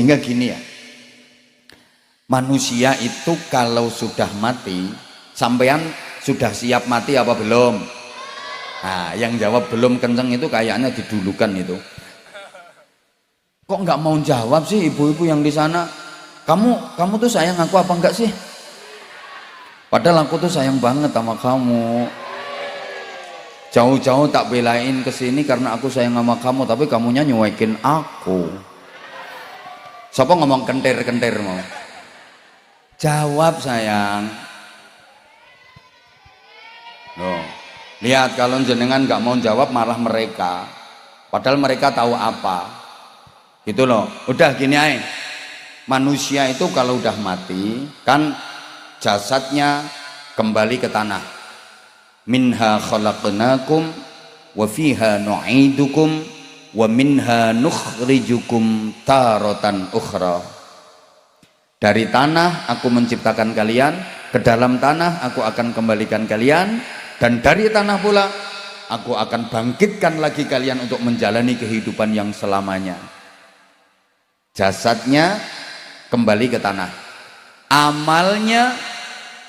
Hingga gini ya, manusia itu kalau sudah mati, sampean sudah siap mati apa belum? Nah, yang jawab belum kenceng itu kayaknya didulukan itu. Kok nggak mau jawab sih ibu-ibu yang di sana? Kamu tuh sayang aku apa enggak sih? Padahal aku tuh sayang banget sama kamu. Jauh-jauh tak belain kesini karena aku sayang sama kamu, tapi kamunya nyuekin aku. Siapa ngomong kentir-kentir mau? Jawab sayang. Loh, lihat kalau jenengan nggak mau jawab malah mereka. Padahal mereka tahu apa. Gitu loh. Udah gini aja. Manusia itu kalau udah mati kan jasadnya kembali ke tanah. Minha khalaqnakum wa fiha nu'idukum wa minha nukhrijukum taratan ukhra. Dari tanah aku menciptakan kalian, ke dalam tanah aku akan kembalikan kalian, dan dari tanah pula aku akan bangkitkan lagi kalian untuk menjalani kehidupan yang selamanya. Jasadnya kembali ke tanah, amalnya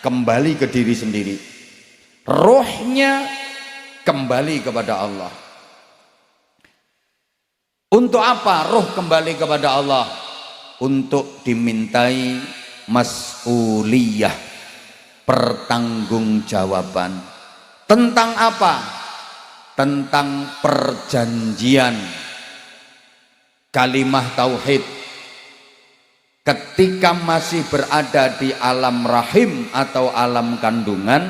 kembali ke diri sendiri, rohnya kembali kepada Allah. Untuk apa roh kembali kepada Allah? Untuk dimintai mas'uliyah, pertanggungjawaban. Tentang apa? Tentang perjanjian kalimah tauhid. Ketika masih berada di alam rahim atau alam kandungan,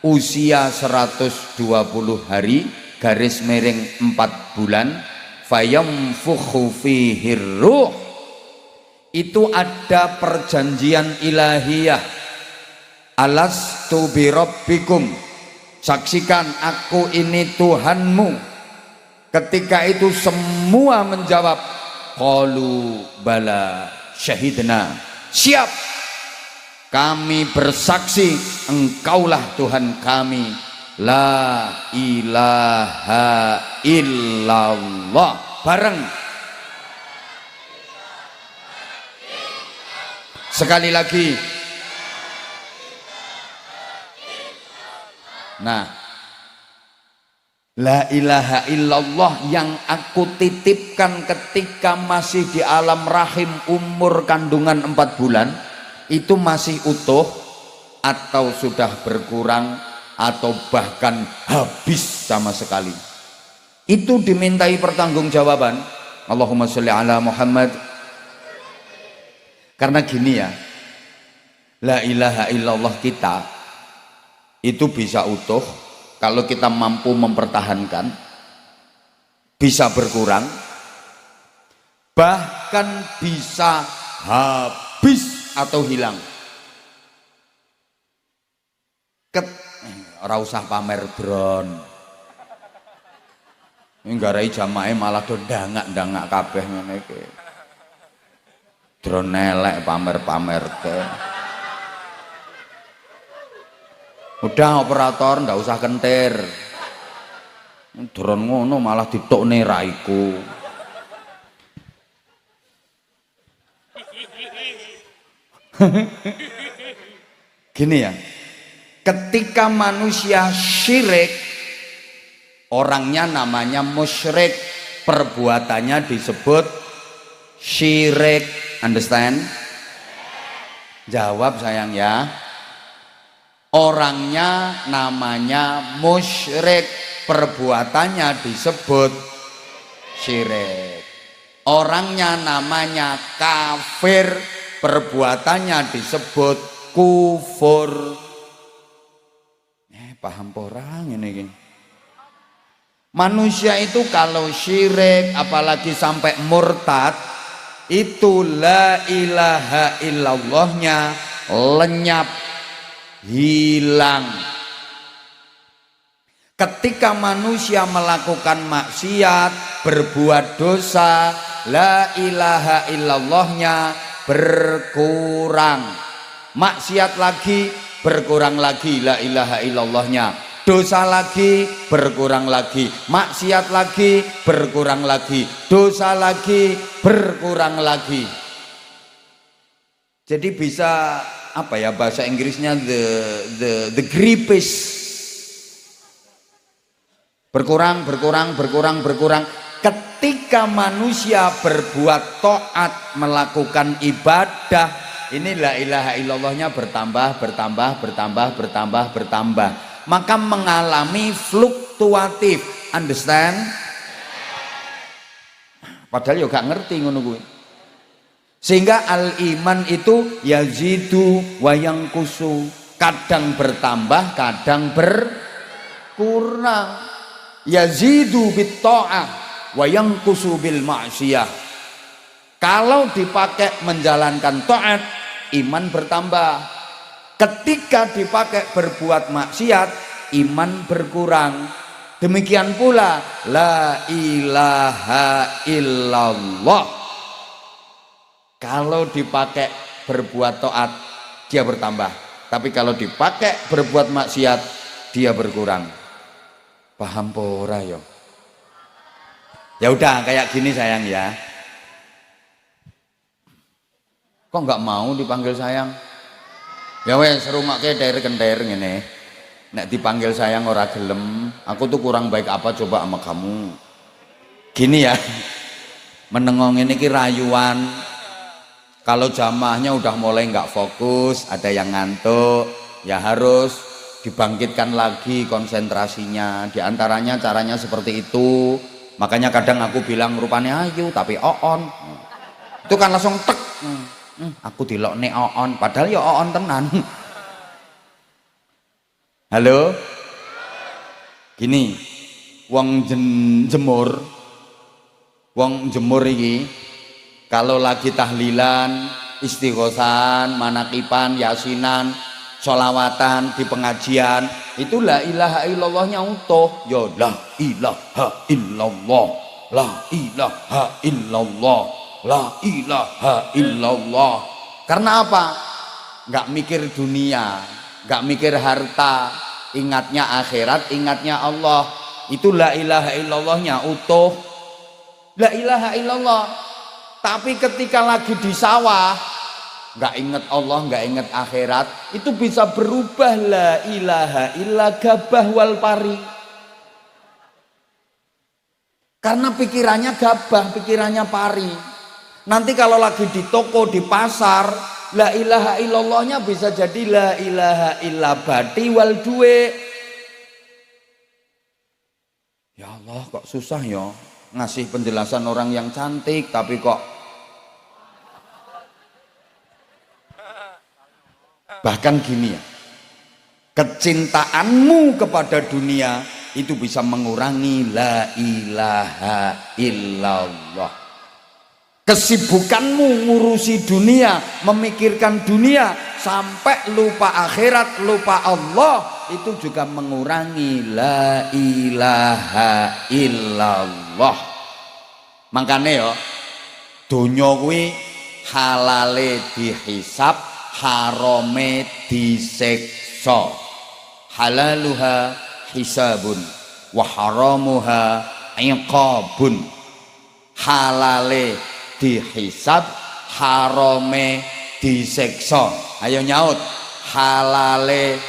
usia 120 hari garis miring 4 bulan, fayamfukhu fihi ruh, itu ada perjanjian ilahiyah. Alastu birabbikum, saksikan aku ini Tuhanmu. Ketika itu semua menjawab qalu bala syahidna, siap kami bersaksi engkaulah Tuhan kami, la ilaha illallah. Bareng sekali lagi. Nah, la ilaha illallah yang aku titipkan ketika masih di alam rahim umur kandungan 4 bulan itu masih utuh atau sudah berkurang atau bahkan habis sama sekali, itu dimintai pertanggungjawaban. Allahumma sholli ala Muhammad. Karena gini ya, la ilaha illallah kita itu bisa utuh kalau kita mampu mempertahankan, bisa berkurang, bahkan bisa habis atau hilang. Ora usah pamer drone. Nggarai jamae malah do ndangak-ndangak kabeh ngene iki. Drone elek pamer-pamer ke. Udah operator ndak usah kentir. Drone ngono malah ditokne raiku. Gini ya. Ketika manusia syirik, orangnya namanya musyrik, perbuatannya disebut syirik. Understand? Jawab sayang ya. Orangnya namanya musyrik, perbuatannya disebut syirik. Orangnya namanya kafir, perbuatannya disebut kufur. Paham orang ini. Manusia itu kalau syirik apalagi sampai murtad, itu la ilaha illallahnya lenyap, hilang. Ketika manusia melakukan maksiat, berbuat dosa, la ilaha illallahnya berkurang. Maksiat lagi, berkurang lagi la ilaha illallahnya. dosa lagi, berkurang lagi, maksiat lagi, berkurang lagi, dosa lagi, berkurang lagi. Jadi bisa apa ya bahasa Inggrisnya the gripis, berkurang. Ketika manusia berbuat taat, melakukan ibadah, ini la ilaha illallahnya bertambah, maka mengalami fluktuatif. Understand? Padahal yo gak ngerti ngono kuwi. Sehingga al iman itu yazidu wa yanqusu, kadang bertambah, kadang berkurang. Yazidu bit ta'ah wa yanqusu bil ma'siyah. Kalau dipakai menjalankan taat, iman bertambah. Ketika dipakai berbuat maksiat, iman berkurang. Demikian pula la ilaha illallah. Kalau dipakai berbuat taat, dia bertambah. Tapi kalau dipakai berbuat maksiat, dia berkurang. Paham pora yo? Ya udah kayak gini sayang ya. Kok nggak mau dipanggil sayang? Ya wes rumake der-kender ngene. Nek dipanggil sayang ora gelem, aku tuh kurang baik apa coba sama kamu? Gini ya. Menengong ini ki rayuan. Kalau jamaahnya udah mulai nggak fokus, ada yang ngantuk, ya harus dibangkitkan lagi konsentrasinya. Di antaranya caranya seperti itu. Makanya kadang aku bilang rupanya ayu tapi oon. Itu kan langsung tek. Aku dilokne oon, padahal ya oon tenan. Halo? Gini, wong jemur. Wong jemur iki kalau lagi tahlilan, istighosan, manakipan, yasinan, sholawatan di pengajian, itu la ilaha illallahnya utuh. Ya la ilaha illallah, la ilaha illallah, la ilaha illallah. Karena apa? Nggak mikir dunia, nggak mikir harta, ingatnya akhirat, ingatnya Allah. Itu la ilaha illallahnya utuh. La ilaha illallah. Tapi ketika lagi di sawah, nggak inget Allah, nggak inget akhirat, itu bisa berubah la ilaha illa gabah wal pari. Karena pikirannya gabah, pikirannya pari. Nanti kalau lagi di toko, di pasar, la ilaha illallahnya bisa jadi la ilaha illa bati wal duwe. Ya Allah, kok susah ya ngasih penjelasan orang yang cantik, tapi kok bahkan gini ya, kecintaanmu kepada dunia itu bisa mengurangi la ilaha illallah. Kesibukanmu ngurusi dunia, memikirkan dunia sampai lupa akhirat, lupa Allah, itu juga mengurangi la ilaha illallah. Makanya ya dunya kuwi halale dihisab, harame disiksa. Halaluha hisabun wa haramuha iqabun. Halale dihisab, harame disiksa. Ayo nyaut. Halale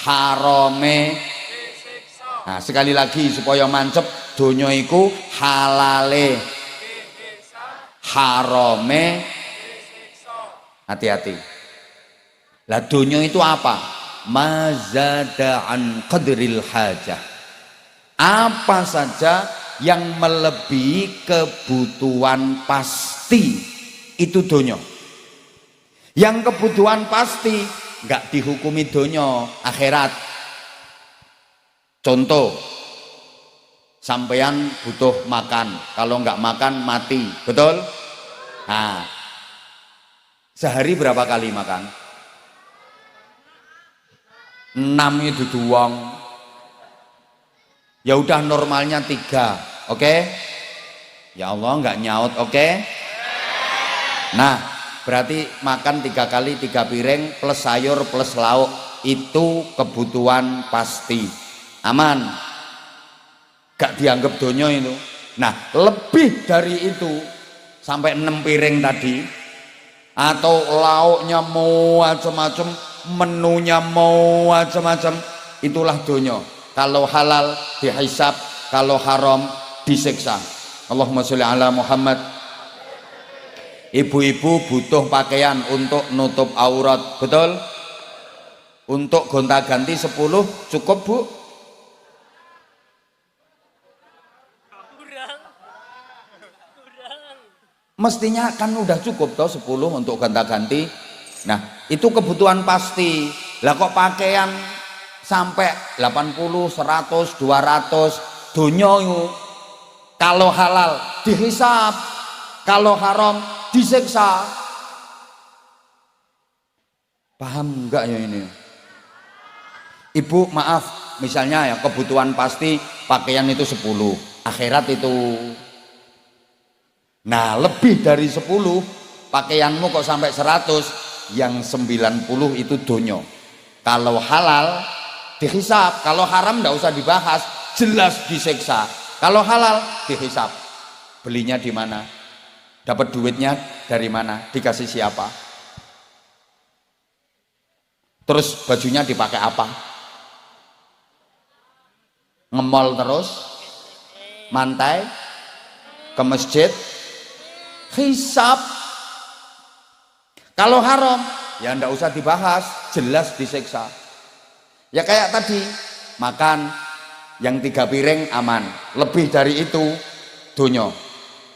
harame disiksa. Nah, sekali lagi supaya mancep, donya iku halale harame. Hati-hati. Lah dunia itu apa? Mazada an qadril hajah. Apa saja yang melebihi kebutuhan pasti itu dunia. Yang kebutuhan pasti nggak dihukumi dunia, akhirat. Contoh, sampean butuh makan, kalau nggak makan mati, betul? Nah, sehari berapa kali makan? 6 itu doang. Ya udah normalnya 3, oke? Ya Allah nggak nyaut, oke? Nah, berarti makan 3 kali 3 piring plus sayur plus lauk itu kebutuhan pasti, aman, gak dianggap donya itu. Nah lebih dari itu sampai 6 piring tadi, atau lauknya mau macam-macam, menunya mau macam-macam, itulah donya. Kalau halal dihisab, kalau haram disiksa. Allahumma sholli ala Muhammad. Ibu-ibu butuh pakaian untuk nutup aurat, betul? Untuk gonta-ganti 10 cukup, Bu? Mestinya kan udah cukup toh 10 untuk gonta-ganti. Nah itu kebutuhan pasti. Lah kok pakaian sampai 80, 100, 200 donya itu. Kalau halal dihisab, kalau haram disiksa. Paham enggak ya ini? Ibu maaf, misalnya ya kebutuhan pasti pakaian itu 10, akhirat itu. Nah lebih dari 10 pakaianmu kok sampai 100, yang 90 itu donya. Kalau halal dihisab, kalau haram enggak usah dibahas, jelas disiksa. Kalau halal dihisab, belinya di mana, dapat duitnya dari mana, dikasih siapa, terus bajunya dipakai apa, ngemol terus, mantai, ke masjid, hisab. Kalau haram ya ndak usah dibahas, jelas disiksa. Ya kayak tadi makan yang 3 piring aman, lebih dari itu donya.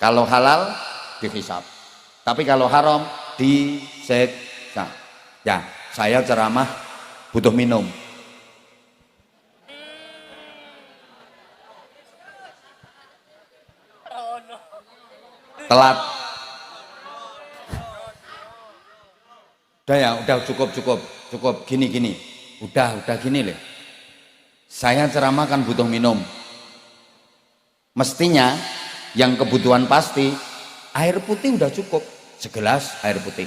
Kalau halal dihisab, tapi kalau haram disiksa. Ya saya ceramah butuh minum. Telat. Udah ya, udah cukup gini. Udah gini loh. Saya ceramah kan butuh minum. Mestinya yang kebutuhan pasti air putih udah cukup, segelas air putih.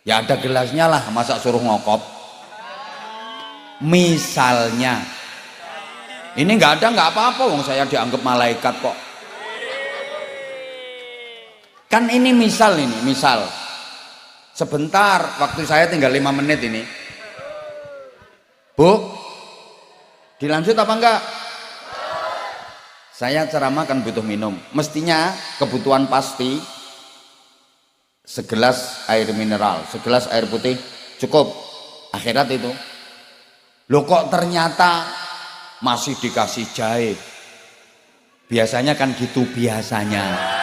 Ya ada gelasnya lah, masa suruh ngokop. Misalnya ini nggak ada nggak apa-apa, wong saya dianggap malaikat kok. Kan ini misal. Sebentar, waktu saya tinggal 5 menit ini. Bu, dilanjut apa enggak? Saya ceramah kan butuh minum. Mestinya kebutuhan pasti segelas air mineral, segelas air putih cukup. Akhirat itu. Loh kok ternyata masih dikasih jahe. Biasanya kan gitu biasanya.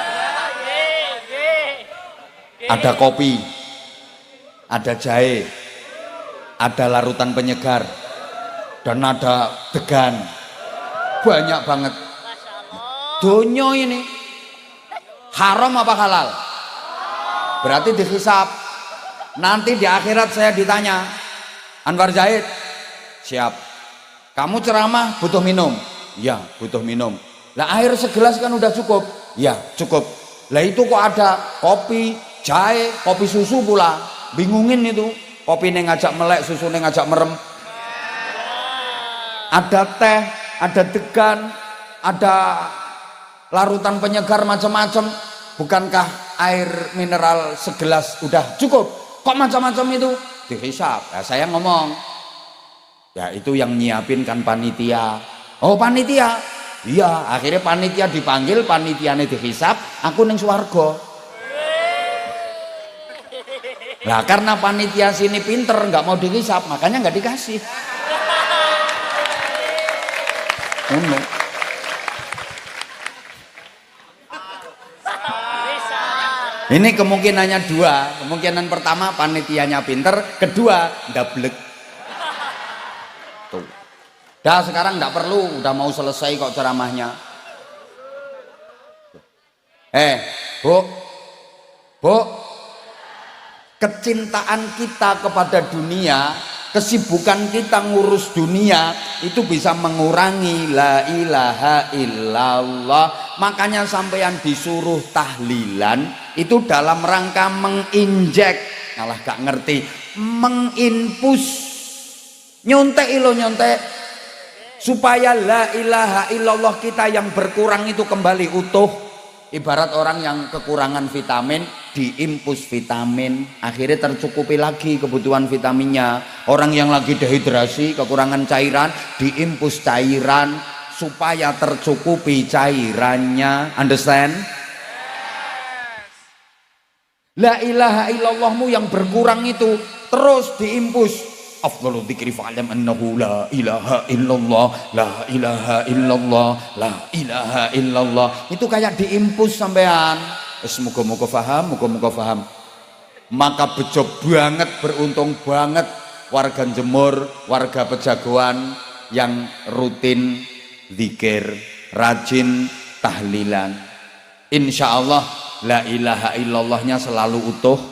Ada kopi, ada jahe, ada larutan penyegar, dan ada degan. Banyak banget. Donya ini haram apa halal? Berarti dihisab. Nanti di akhirat saya ditanya, Anwar Zaid, siap. Kamu ceramah butuh minum? Ya butuh minum. Lah air segelas kan udah cukup? Ya cukup. Lah itu kok ada kopi, jahe, kopi susu pula. Bingungin itu. Kopi yang ngajak melek, susu yang ngajak merem. Ada teh, ada degan, ada larutan penyegar macam-macam. Bukankah air mineral segelas udah cukup? Kok macam-macam itu? Dihisab. Ya, saya ngomong, ya itu yang nyiapin kan panitia. Oh panitia? Iya, akhirnya panitia dipanggil, panitianya dihisab, aku ning swarga. Lah karena panitia sini pinter, nggak mau dihisab, makanya nggak dikasih. Ini kemungkinannya 2. Kemungkinan pertama panitianya pinter, kedua ndablek. Tuh. Dah sekarang nggak perlu, udah mau selesai kok ceramahnya. Bu, kecintaan kita kepada dunia, kesibukan kita ngurus dunia itu bisa mengurangi la ilaha illallah. Makanya sampeyan disuruh tahlilan itu dalam rangka menginjek, malah gak ngerti, menginpus Nyontek lo nyontek. Supaya la ilaha illallah kita yang berkurang itu kembali utuh. Ibarat orang yang kekurangan vitamin, diimpus vitamin, akhirnya tercukupi lagi kebutuhan vitaminnya. Orang yang lagi dehidrasi, kekurangan cairan, diimpus cairan supaya tercukupi cairannya. Understand? La ilaha illallahmu yang berkurang itu terus diimpus. Afdhalu dzikri fa'lam annahu la ilaha illallah, la ilaha illallah, la ilaha illallah. Itu kayak diimpus sampean. Muga-muga paham, muga-muga paham. Maka bejo banget, beruntung banget warga Jemur, warga Pejagoan yang rutin zikir, rajin tahlilan. Insya Allah la ilaha illallahnya selalu utuh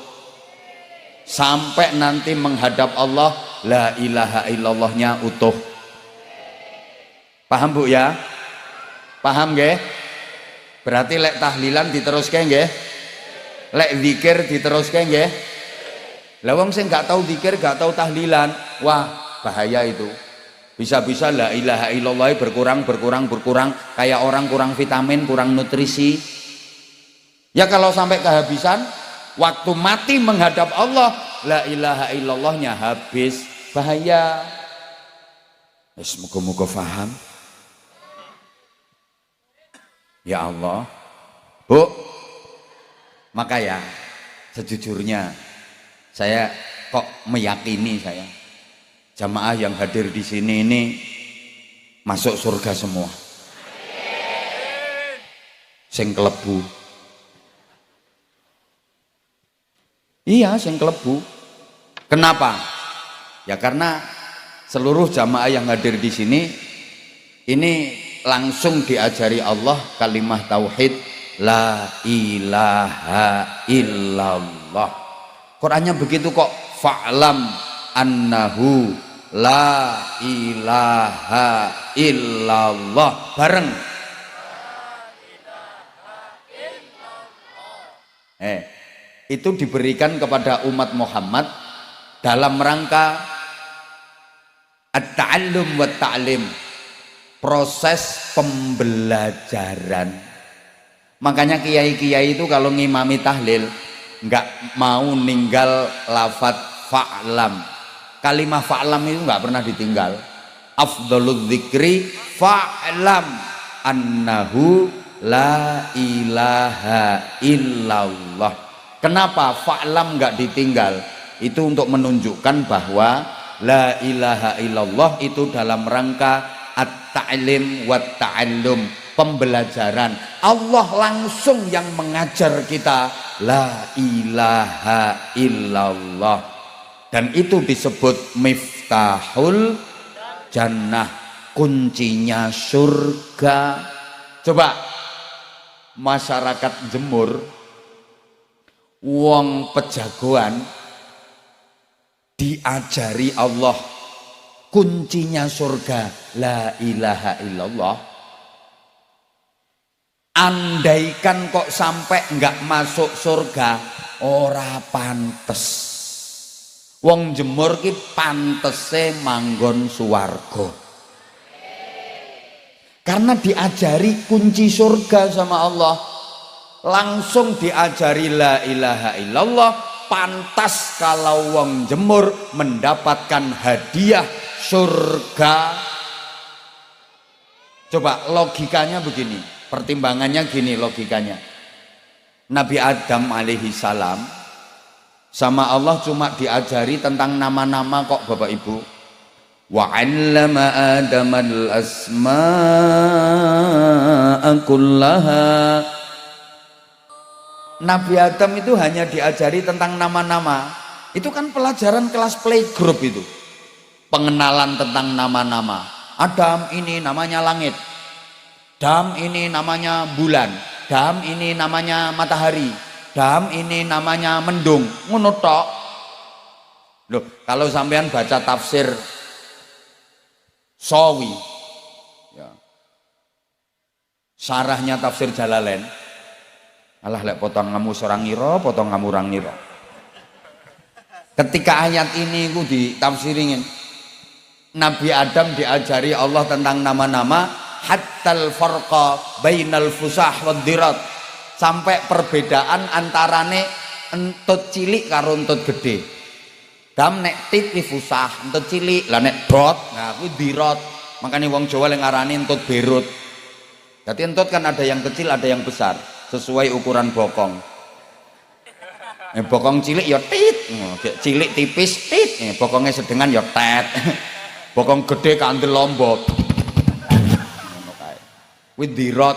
sampai nanti menghadap Allah. La ilaha illallahnya utuh. Paham Bu ya? Paham nggih? Berarti lek tahlilan diteruske nggih? Lek zikir diteruske nggih? Lah wong sing gak tahu zikir, gak tahu tahlilan, wah bahaya itu. Bisa-bisa la ilaha illallah berkurang kayak orang kurang vitamin, kurang nutrisi. Ya kalau sampai kehabisan, waktu mati menghadap Allah, la ilaha illallahnya habis. Bahaya. Semoga-moga paham. Ya Allah. Bu, maka ya sejujurnya saya kok meyakini saya jamaah yang hadir di sini ini masuk surga semua. Sing klebu. Iya, sing klebu. Kenapa? Ya karena seluruh jamaah yang hadir di sini ini langsung diajari Allah kalimat tauhid la ilaha illallah. Qurannya begitu kok, fa'lam annahu la ilaha illallah. Bareng. Itu diberikan kepada umat Muhammad dalam rangka at-ta'allum wa ta'lim, proses pembelajaran. Makanya kiai-kiai itu kalau ngimami tahlil nggak mau ninggal lafadz fa'lam. Kalimah fa'lam itu nggak pernah ditinggal. Afdhaludz dzikri fa'lam annahu la ilaha illallah. Kenapa fa'lam nggak ditinggal? Itu untuk menunjukkan bahwa la ilaha illallah itu dalam rangka at-ta'lim wa ta'allum, pembelajaran. Allah langsung yang mengajar kita la ilaha illallah, dan itu disebut miftahul jannah, kuncinya surga. Coba masyarakat Jemur, wong Pejagoan diajari Allah kuncinya surga la ilaha illallah. Andaikan kok sampai enggak masuk surga, ora pantes. Wong Jemur ki pantese manggon suwarga, karena diajari kunci surga sama Allah. Langsung diajari la ilaha illallah, pantas kalau wong Jemur mendapatkan hadiah surga. Coba logikanya begini, pertimbangannya gini logikanya. Nabi Adam alaihi salam sama Allah cuma diajari tentang nama-nama kok Bapak Ibu. Wa 'allama Adamal asma'a kullaha. Nabi Adam itu hanya diajari tentang nama-nama. Itu kan pelajaran kelas playgroup itu. Pengenalan tentang nama-nama. Adam ini namanya langit. Dam ini namanya bulan. Dam ini namanya matahari. Dam ini namanya mendung. Ngono tok. Loh, kalau sampean baca tafsir Sawi, ya, sarahnya tafsir Jalalain, alah lek potong ngamu sorang ngira, potong ngamu orang ngira. Ketika ayat ini ku ditafsirin, Nabi Adam diajari Allah tentang nama-nama, hattal farqa bainal fusah wad dirat, sampai perbedaan antarane entut cilik karo entut gede. Dam nek tit ki fusah, entut cilik, lah nek dot nah kuwi dirat. Makanya wong Jawa yang ngarani entut berut. Jadi entut kan ada yang kecil, ada yang besar, sesuai ukuran bokong. Bokong cilik ya tit, cilik tipis tit, bokongnya sedengan ya tet, bokong gede kandel lombok, with dirot.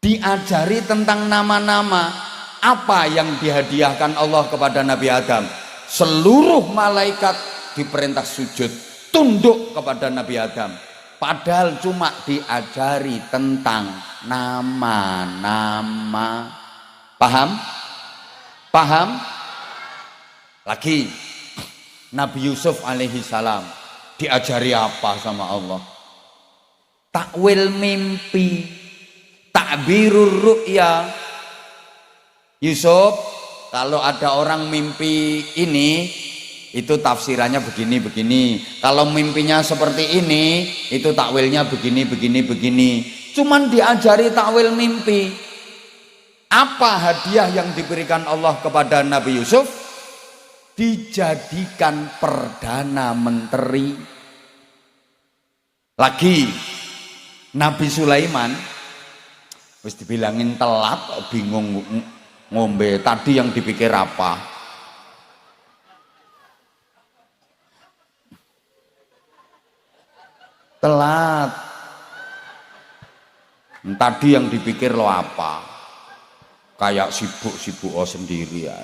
Diajari tentang nama-nama, apa yang dihadiahkan Allah kepada Nabi Adam. Seluruh malaikat diperintah sujud, tunduk kepada Nabi Adam. Padahal cuma diajari tentang nama-nama. Paham? Paham? Lagi Nabi Yusuf alaihi salam diajari apa sama Allah? Takwil mimpi, takbirur ru'ya. Yusuf, kalau ada orang mimpi ini, itu tafsirannya begini. Kalau mimpinya seperti ini, itu takwilnya begini. Cuman diajari takwil mimpi. Apa hadiah yang diberikan Allah kepada Nabi Yusuf? Dijadikan perdana menteri. Lagi Nabi Sulaiman, wis dibilangin telat, bingung ngombe. Tadi yang dipikir apa? Telat. Tadi yang dipikir lo apa? Kayak sibuk sendiri ya.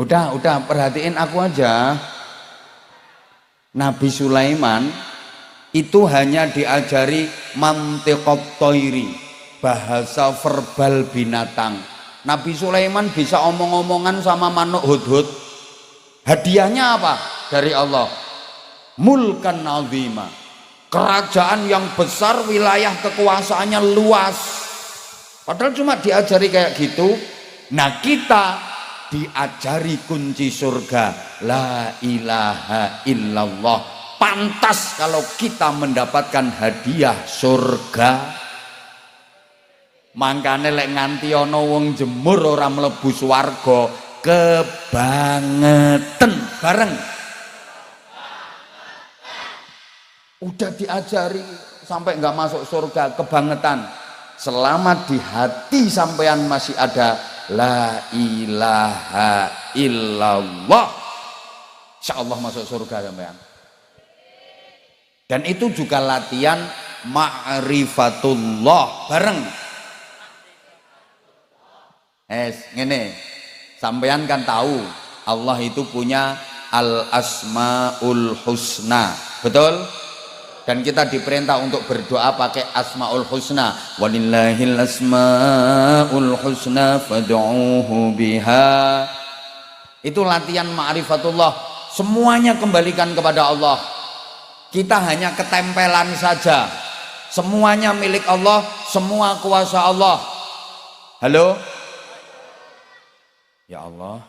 Udah perhatiin aku aja. Nabi Sulaiman itu hanya diajari mantiqat thairi, bahasa verbal binatang. Nabi Sulaiman bisa omong-omongan sama manuk hudhud. Hadiahnya apa dari Allah? Mulkan azima, kerajaan yang besar, wilayah kekuasaannya luas. Padahal cuma diajari kayak gitu. Nah kita diajari kunci surga, la ilaha illallah. Pantas kalau kita mendapatkan hadiah surga. Mangkane lek nganti ana wong jemur ora mlebu swarga, kebangetan bareng. Udah diajari sampai nggak masuk surga, kebangetan. Selama di hati sampean masih ada la ilaha illallah, insyaallah masuk surga sampean. Dan itu juga latihan ma'rifatullah bareng. Ngene, sampean kan tahu Allah itu punya al-asmaul husna, betul? Dan kita diperintah untuk berdoa pakai asmaul husna. Walillahil asmaul husna fad'uuhu biha. Itu latihan ma'rifatullah. Semuanya kembalikan kepada Allah. Kita hanya ketempelan saja. Semuanya milik Allah, semua kuasa Allah. Halo? Ya Allah,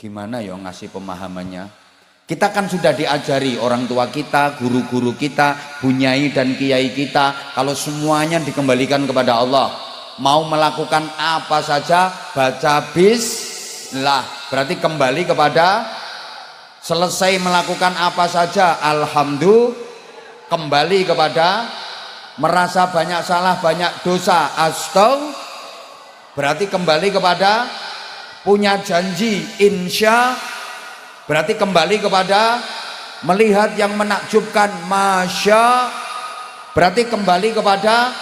gimana ya ngasih pemahamannya? Kita kan sudah diajari orang tua kita, guru-guru kita, bunyai dan kiai kita, kalau semuanya dikembalikan kepada Allah. Mau melakukan apa saja baca bismillah, berarti kembali kepada. Selesai melakukan apa saja alhamdulillah, kembali kepada. Merasa banyak salah, banyak dosa, astagfirullah, berarti kembali kepada. Punya janji insya, berarti kembali kepada. Melihat yang menakjubkan masya, berarti kembali kepada.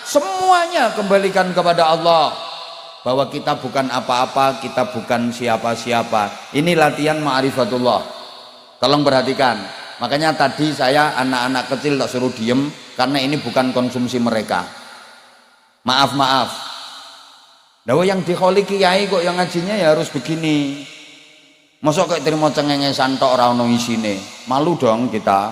Semuanya kembalikan kepada Allah, bahwa kita bukan apa-apa, kita bukan siapa-siapa. Ini latihan ma'rifatullah. Tolong perhatikan. Makanya tadi saya anak-anak kecil tak suruh diem, karena ini bukan konsumsi mereka. Maaf. Nah, yang dikholi kiai kok yang ngajinya ya harus begini. Masa kayak terima cengengesan tok ora ono isine. Malu dong kita.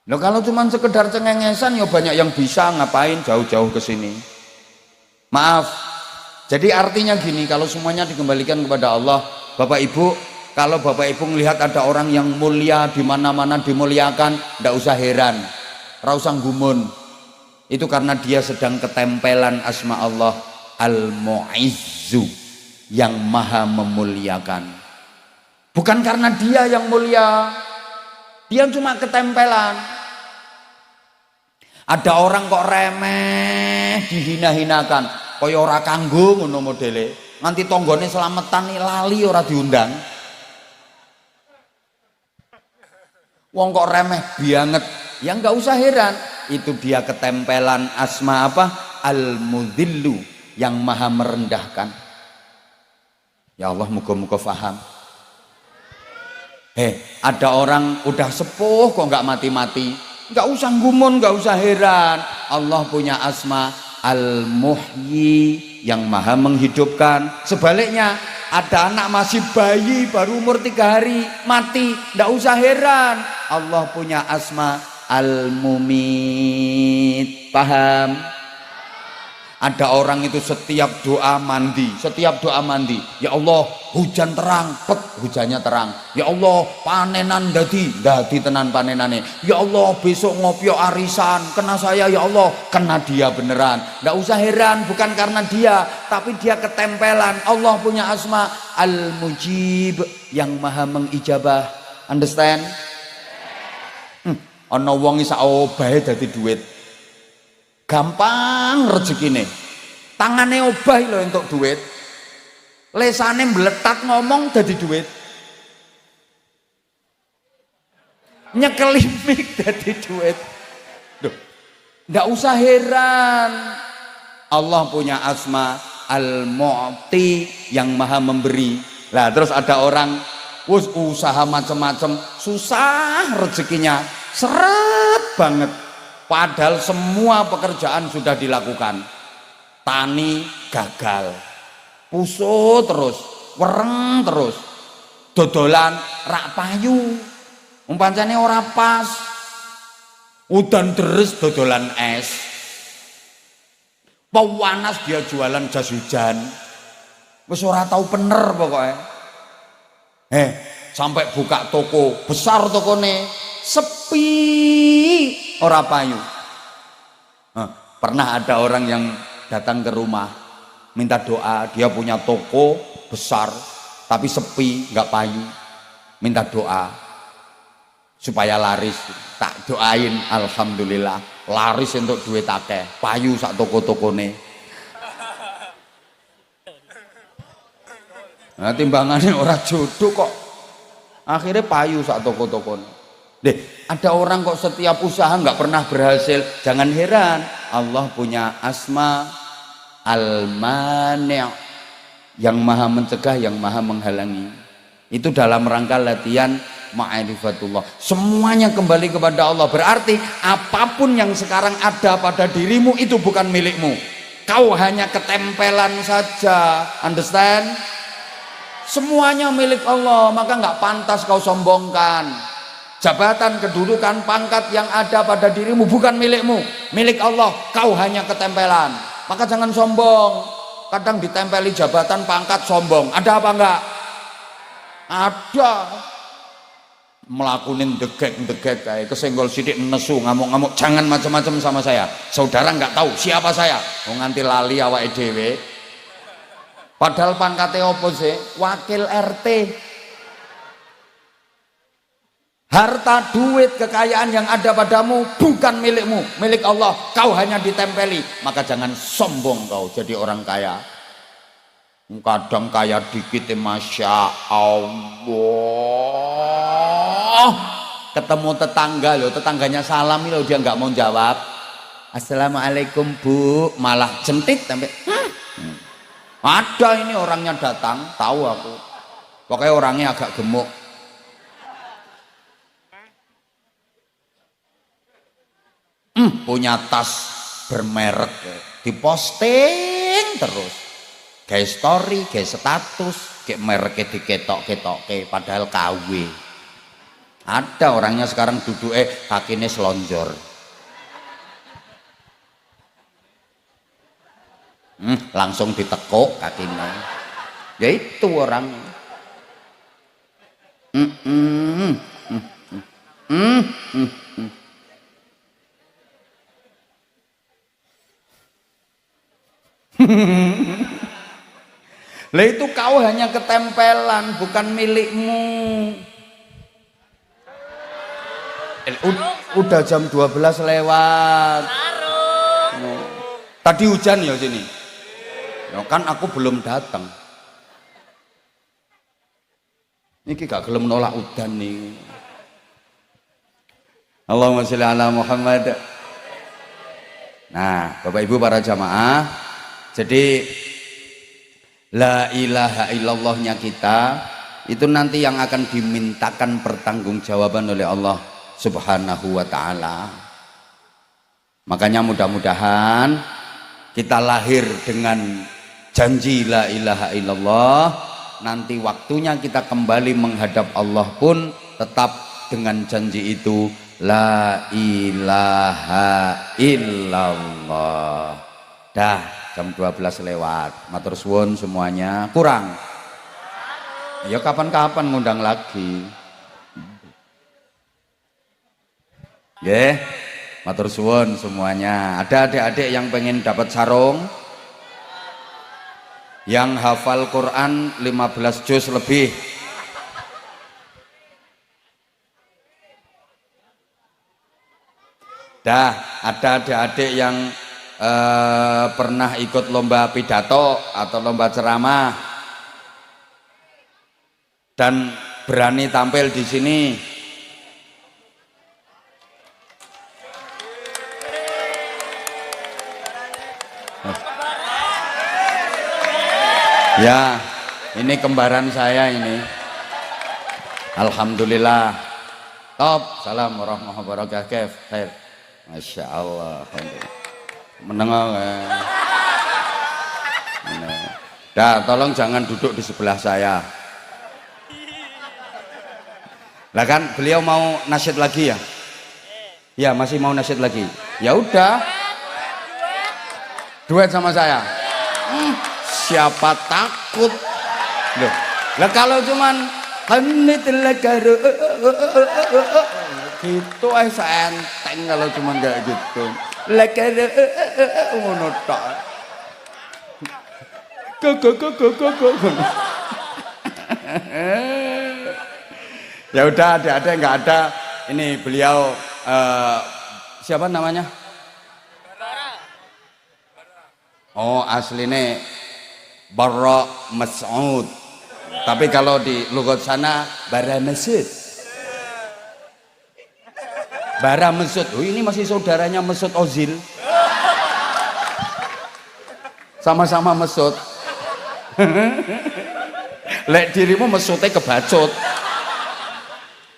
Loh kalau cuma sekedar cengengesan ya banyak yang bisa, ngapain jauh-jauh ke sini. Maaf. Jadi artinya gini, kalau semuanya dikembalikan kepada Allah, Bapak Ibu, kalau Bapak Ibu melihat ada orang yang mulia di mana-mana dimuliakan, ndak usah heran, ra usah gumun. Itu karena dia sedang ketempelan asma Allah Al-Mu'izzu, yang maha memuliakan. Bukan karena dia yang mulia, dia cuma ketempelan. Ada orang kok remeh, dihina-hinakan, kaya ora kanggo ngono modele. Nganti tanggane selametan lali ora diundang. Wong kok remeh banget, ya enggak usah heran. Itu dia ketempelan asma apa? Al-Mudzillu, yang maha merendahkan. Ya Allah, muga-muga faham. Ada orang udah sepuh kok enggak mati-mati. Enggak usah gumun, enggak usah heran. Allah punya asma Al-Muhyi, yang maha menghidupkan. Sebaliknya, ada anak masih bayi baru umur 3 hari mati, enggak usah heran. Allah punya asma Al-Mumit. Paham? Ada orang itu setiap doa mandi, ya Allah hujan terang, hujannya terang. Ya Allah panenan dadi tenan panenane. Ya Allah besok ngopyo arisan, kena saya ya Allah, kena dia beneran. Nggak usah heran, bukan karena dia, tapi dia ketempelan. Allah punya asma Al-Mujib, yang maha mengijabah. Understand? Ana wong isa obahe dadi duit. Gampang rezekine, tangane obah lho entuk duit, lesane mbletat ngomong dadi duit, nyekeli mik dadi duit. Duh, nggak usah heran. Allah punya asma Al-Mu'ti, yang maha memberi. Lah terus ada orang usaha macam-macam, susah rezekinya, seret banget. Padahal semua pekerjaan sudah dilakukan. Tani gagal, puso terus, wereng terus, dodolan rak payu, umpancane ora pas, udan deres dodolan es, panas dia jualan jas hujan, wis ora tau bener pokoknya. Sampai buka toko besar, tokone sepi, ora payu. Pernah ada orang yang datang ke rumah minta doa, dia punya toko besar tapi sepi, nggak payu, minta doa supaya laris. Tak doain, alhamdulillah laris untuk duit akeh, payu sak toko-tokone. Nah timbangannya orang jodoh kok akhirnya payu sak toko-tokone. Ada orang kok setiap usaha nggak pernah berhasil. Jangan heran, Allah punya asma Al-Mani', yang maha mencegah, yang maha menghalangi. Itu dalam rangka latihan ma'rifatullah. Semuanya kembali kepada Allah. Berarti apapun yang sekarang ada pada dirimu itu bukan milikmu. Kau hanya ketempelan saja. Understand? Semuanya milik Allah, maka nggak pantas kau sombongkan. Jabatan, kedudukan, pangkat yang ada pada dirimu bukan milikmu, milik Allah. Kau hanya ketempelan, maka jangan sombong. Kadang ditempeli jabatan, pangkat, sombong. Ada apa enggak? Ada. Melakukan degek kayak kesenggol sidik, nesu, ngamuk-ngamuk. Jangan macam-macam sama saya. Saudara nggak tahu siapa saya, mau nganti lali awake dhewe. Padahal pangkatnya apa sih? Wakil RT. Harta, duit, kekayaan yang ada padamu bukan milikmu, milik Allah. Kau hanya ditempeli, maka jangan sombong kau jadi orang kaya. Kadang kaya dikit, masya Allah. Ketemu tetangga loh, tetangganya salam loh, dia nggak mau jawab. Assalamualaikum Bu, malah jentit sampai. Ada ini orangnya datang, tahu aku. Pokoknya orangnya agak gemuk. Punya tas bermerek, diposting terus, kayak story, kayak status, kayak mereknya diketok-ketoke, padahal KW. Ada orangnya sekarang duduk kakinya selonjor. Langsung ditekuk kakinya. Ya itu orang. Lah itu kau hanya ketempelan, bukan milikmu. Udah jam 12 lewat. Tadi hujan ya sini. Ya kan aku belum datang. Niki gak gelem nolak udan nih. Allahumma sholli ala Muhammad. Nah, Bapak Ibu para jamaah, jadi la ilaha illallahnya kita itu nanti yang akan dimintakan pertanggungjawaban oleh Allah Subhanahu wa taala. Makanya mudah-mudahan kita lahir dengan janji la ilaha illallah, nanti waktunya kita kembali menghadap Allah pun tetap dengan janji itu la ilaha illallah. Dah jam 12 lewat, matur suwun semuanya. Kurang ya kapan-kapan ngundang lagi. Matur suwun semuanya. Ada adik-adik yang pengen dapat sarung, yang hafal Quran 15 juz lebih. Dah, ada adik-adik yang pernah ikut lomba pidato atau lomba ceramah dan berani tampil di sini. Ya, ini kembaran saya ini. Alhamdulillah. Top. Salam warahmatullahi wabarakatuh. Khair. Masya Allah. Menengok. Dah, tolong jangan duduk di sebelah saya. Lah kan beliau mau nasyid lagi ya? Ya, masih mau nasyid lagi. Ya udah. Duet sama saya. Siapa takut loh. Lah kalau cuman gitu enteng kalau cuman kayak gitu. Ngono tok. Ya udah, ada nggak ada. Ini beliau siapa namanya? Oh, aslinya Barra Mas'ud, tapi kalau di lugat sana Bara Mesud. Bara Mesud. Oh, ini masih saudaranya Mesut Ozil. Sama-sama Mesut. Lek dirimu Mesutnya kebacut.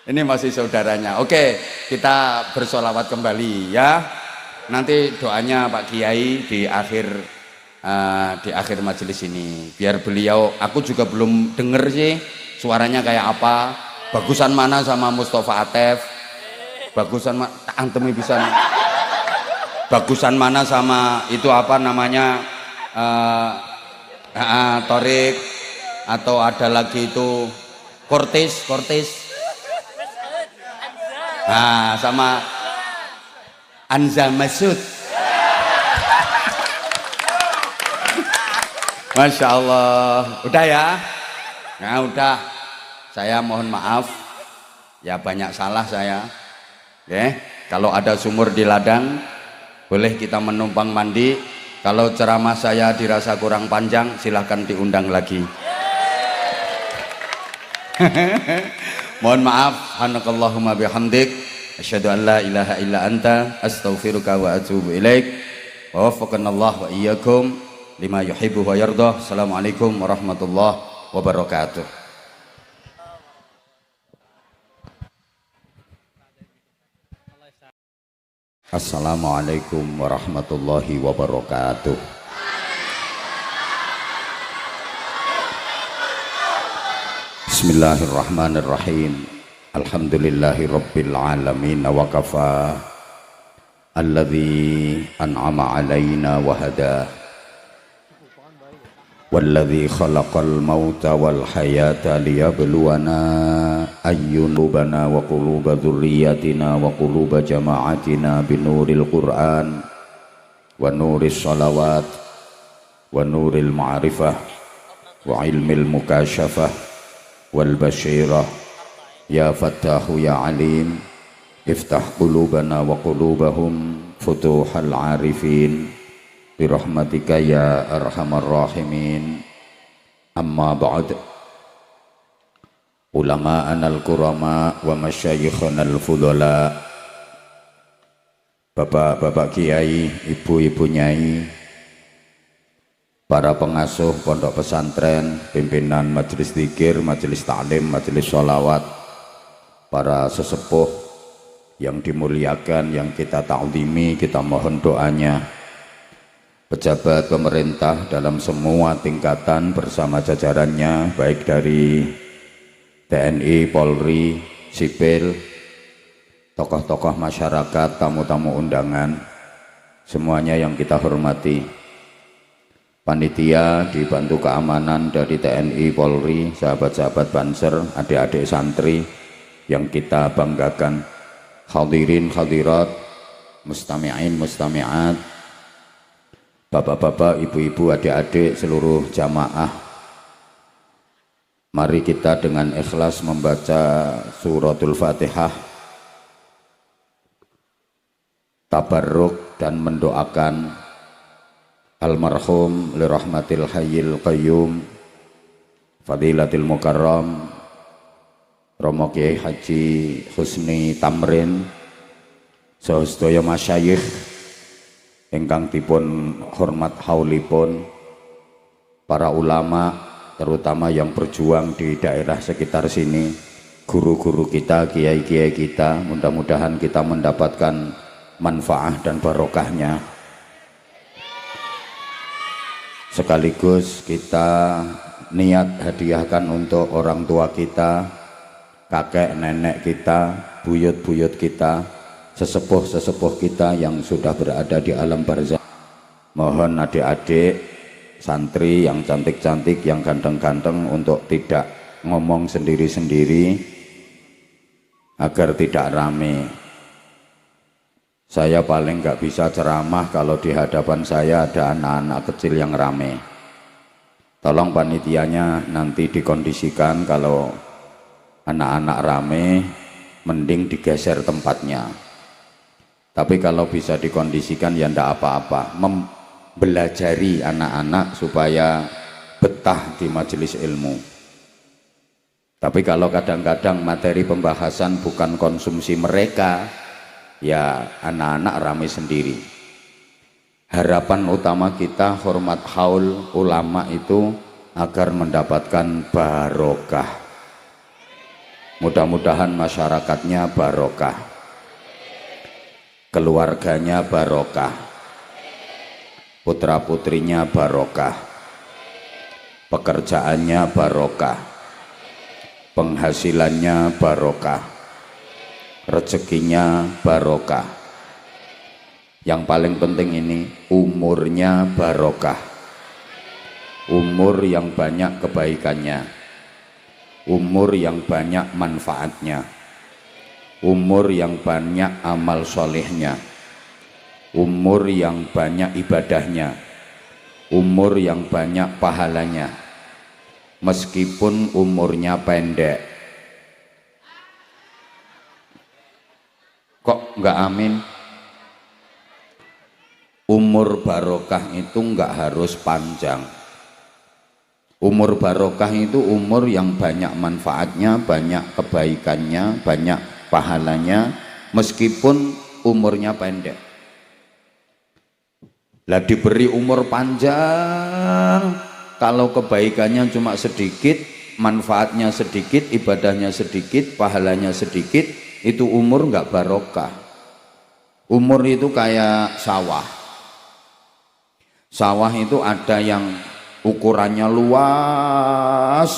Ini masih saudaranya. Oke, kita bersolawat kembali ya. Nanti doanya Pak Kiai di akhir majelis ini, biar beliau, aku juga belum denger sih suaranya kayak apa, bagusan mana sama Mustafa Atef, bagusan antemi bisa, bagusan mana sama itu apa namanya Torik, atau ada lagi itu Kortis sama Anza Masud. Masya Allah. Udah ya? Nah udah, saya mohon maaf ya, banyak salah saya. Oke, kalau ada sumur di ladang boleh kita menumpang mandi. Kalau ceramah saya dirasa kurang panjang, silahkan diundang lagi. Mohon maaf. Subhanakallahumma bihamdik, asyhadu an la ilaha illa anta, astaghfiruka wa atubu ilaik. Wa waffaqanallahu wa iyyakum lima yuhibbu wa yardah. Assalamualaikum warahmatullahi wabarakatuh. Assalamualaikum warahmatullahi wabarakatuh. Bismillahirrahmanirrahim. Alhamdulillahi Rabbil Alamin wa kafa alladhi an'ama alayna wa hada walladhi khalaqal mauta wal hayata liyabluwana ayyunubana wa quluba dhurriyyatina wa quluba jama'atina binuril Qur'an wa nuris salawat wa nuril ma'rifah wa ilmil mukashafah wal basyirah ya fattahu ya alim iftah qulubana wa qulubahum futuhal arifin birahmatika ya arhamar rahimin. Amma ba'd, ulama'ana al-kurama wa masyayikhana al-fudhala, bapak-bapak kiai, ibu-ibu nyai, para pengasuh pondok pesantren, pimpinan majelis zikir, majelis taklim, majelis sholawat, para sesepuh yang dimuliakan, yang kita ta'zimi, kita mohon doanya, pejabat pemerintah dalam semua tingkatan bersama jajarannya, baik dari TNI, Polri, sipil, tokoh-tokoh masyarakat, tamu-tamu undangan, semuanya yang kita hormati. Panitia dibantu keamanan dari TNI, Polri, sahabat-sahabat Banser, adik-adik santri yang kita banggakan, hadirin hadirat, mustami'in mustami'at, bapak-bapak, ibu-ibu, adik-adik, seluruh jamaah, mari kita dengan ikhlas membaca suratul Fatihah, tabarruk dan mendoakan almarhum lirahmatil hayyil qayyum fadilatil mukarram Romo Kiai Haji Husni Tamrin sedaya masyayikh ingkang dipun hormat haulipun, para ulama terutama yang berjuang di daerah sekitar sini, guru-guru kita, kiai-kiai kita, mudah-mudahan kita mendapatkan manfaat dan barokahnya. Sekaligus kita niat hadiahkan untuk orang tua kita, kakek nenek kita, buyut-buyut kita, sesepuh-sesepuh kita yang sudah berada di alam barzakh. Mohon adik-adik santri yang cantik-cantik, yang ganteng-ganteng untuk tidak ngomong sendiri-sendiri agar tidak rame. Saya paling nggak bisa ceramah kalau di hadapan saya ada anak-anak kecil yang rame. Tolong panitianya nanti dikondisikan kalau anak-anak rame mending digeser tempatnya. Tapi kalau bisa dikondisikan ya ndak apa-apa, membelajari anak-anak supaya betah di majelis ilmu. Tapi kalau kadang-kadang materi pembahasan bukan konsumsi mereka, ya anak-anak rame sendiri. Harapan utama kita hormat haul ulama itu agar mendapatkan barokah. Mudah-mudahan masyarakatnya barokah, keluarganya barokah, putra-putrinya barokah, pekerjaannya barokah, penghasilannya barokah, rezekinya barokah. Yang paling penting ini umurnya barokah, umur yang banyak kebaikannya, umur yang banyak manfaatnya, umur yang banyak amal solehnya, umur yang banyak ibadahnya, umur yang banyak pahalanya, meskipun umurnya pendek. Kok enggak amin? Umur barokah itu enggak harus panjang. Umur barokah itu umur yang banyak manfaatnya, banyak kebaikannya, banyak pahalanya, meskipun umurnya pendek. Lah diberi umur panjang, kalau kebaikannya cuma sedikit, manfaatnya sedikit, ibadahnya sedikit, pahalanya sedikit, itu umur enggak barokah. Umur itu kayak sawah. Sawah itu ada yang ukurannya luas,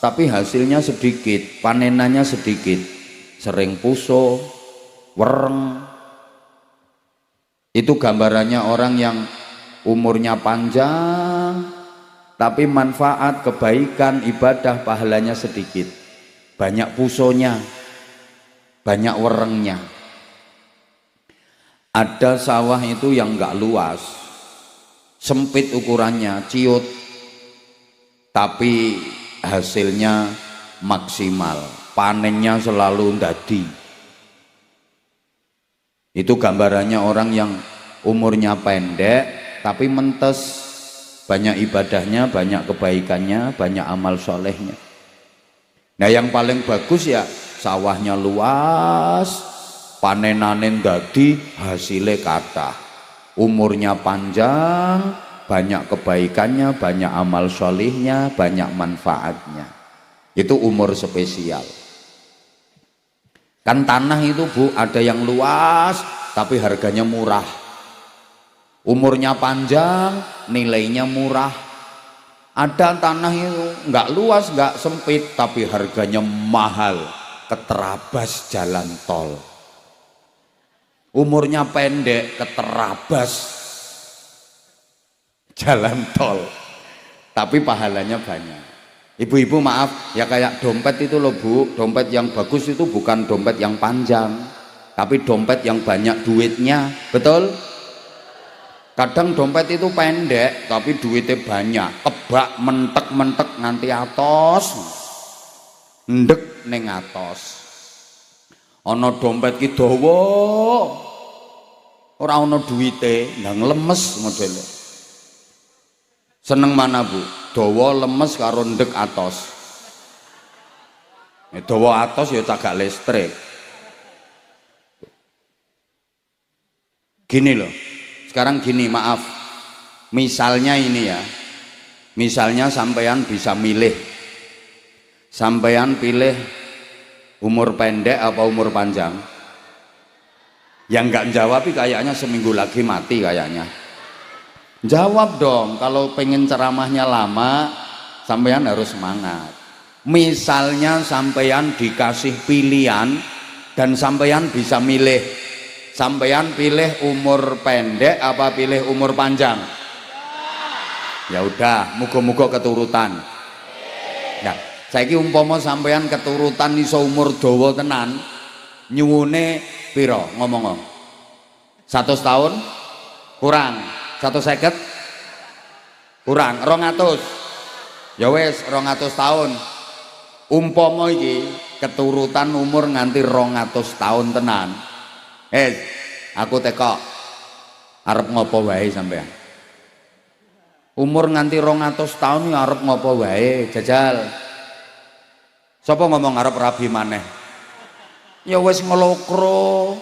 tapi hasilnya sedikit, panenannya sedikit, sering puso, wereng. Itu gambarannya orang yang umurnya panjang tapi manfaat, kebaikan, ibadah, pahalanya sedikit, banyak pusonya, banyak werengnya. Ada sawah itu yang enggak luas, sempit ukurannya, ciut, tapi hasilnya maksimal, panennya selalu ndadi. Itu gambarannya orang yang umurnya pendek tapi mentes, banyak ibadahnya, banyak kebaikannya, banyak amal solehnya. Nah yang paling bagus ya sawahnya luas, panenane ndadi, hasilnya kathah, umurnya panjang, banyak kebaikannya, banyak amal solihnya, banyak manfaatnya. Itu umur spesial. Kan tanah itu Bu, ada yang luas tapi harganya murah, umurnya panjang, nilainya murah. Ada tanah itu nggak luas, nggak sempit, tapi harganya mahal, keterabas jalan tol. Umurnya pendek, keterabas jalan tol, tapi pahalanya banyak. Ibu-ibu maaf ya, kayak dompet itu loh Bu, dompet yang bagus itu bukan dompet yang panjang, tapi dompet yang banyak duitnya, betul? Kadang dompet itu pendek tapi duitnya banyak, kebak mentek-mentek nganti atos, ndek ning atos. Ana dompet ki dawa, ora ana duwite, ndang lemes modele. Seneng mana Bu? Dawa lemes karo ndek atos. Dawa atos ya cagak listrik. Gini loh. Sekarang gini, maaf. Misalnya ini ya. Misalnya sampean bisa milih. Sampean pilih umur pendek apa umur panjang? Yang nggak jawab kayaknya seminggu lagi mati kayaknya. Jawab dong, kalau pengen ceramahnya lama, sampean harus semangat. Misalnya sampean dikasih pilihan dan sampean bisa milih, sampean pilih umur pendek apa pilih umur panjang? Ya udah, muga-muga keturutan. Ya, saiki umpama sampean keturutan iso umur dawa tenan, nyuwune piro ngomong? 100 tahun kurang. 150 kurang 200, ya wes 200 tahun. Umpama iki keturutan umur nganti 200 tahun tenan, aku teko arep ngopo wae sampean? Umur nganti 200 tahun ya arep ngopo wae? Jajal sapa ngomong arep rabi maneh? Ya wes ngelokro.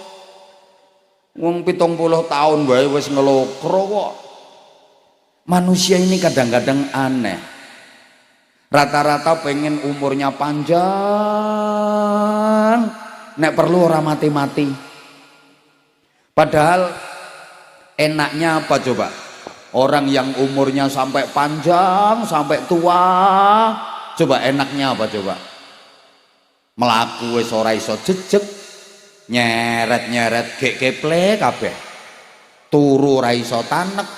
Wong 70 tahun wae wis ngelokro kok. Manusia ini kadang-kadang aneh. Rata-rata pengen umurnya panjang, nek perlu ora mati-mati. Padahal enaknya apa coba? Orang yang umurnya sampai panjang, sampai tua, coba enaknya apa coba? Melaku wis ora iso jejeg, nyeret-nyeret keple kabeh, turu ra iso tanek,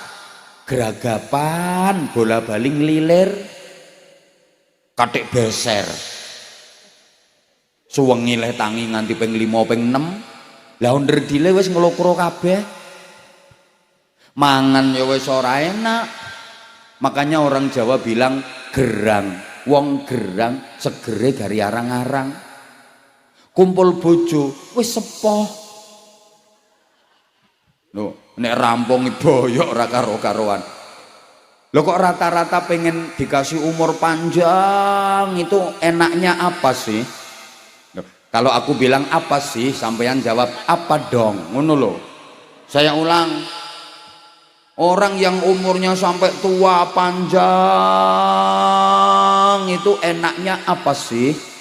geragapan bola bali nglilir, kathik beser, suwengi leh tangi nganti ping 5 ping 6, lah ndredile wis nglokro kabeh, mangan ya wis ora enak. Makanya orang Jawa bilang gerang, wong gerang segere gari arang-arang. Kumpul bojo wis sepoh lho, nek rampung boyok ora karo-karoan. Lho kok rata-rata pengen dikasih umur panjang, itu enaknya apa sih? Loh, kalau aku bilang apa sih, sampean jawab apa dong, ngono lho. Saya ulang, orang yang umurnya sampai tua panjang itu enaknya apa sih?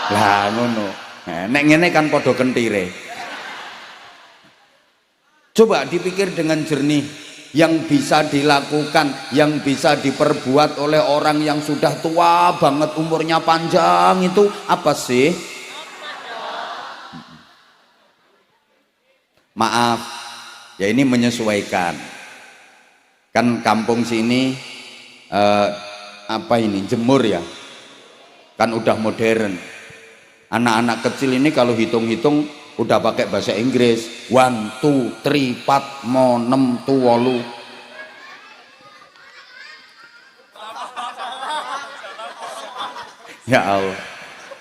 Lah ngono. Nek ngene kan padha kentire. Coba dipikir dengan jernih. yang bisa dilakukan, yang bisa diperbuat oleh orang yang sudah tua banget, umurnya panjang, itu apa sih? Maaf ya, ini menyesuaikan. Kan kampung sini apa ini, Jemur ya, kan udah modern. Anak-anak kecil ini kalau hitung-hitung udah pakai bahasa Inggris, 1 2 3 4 mo 6 tu 8. Ya Allah,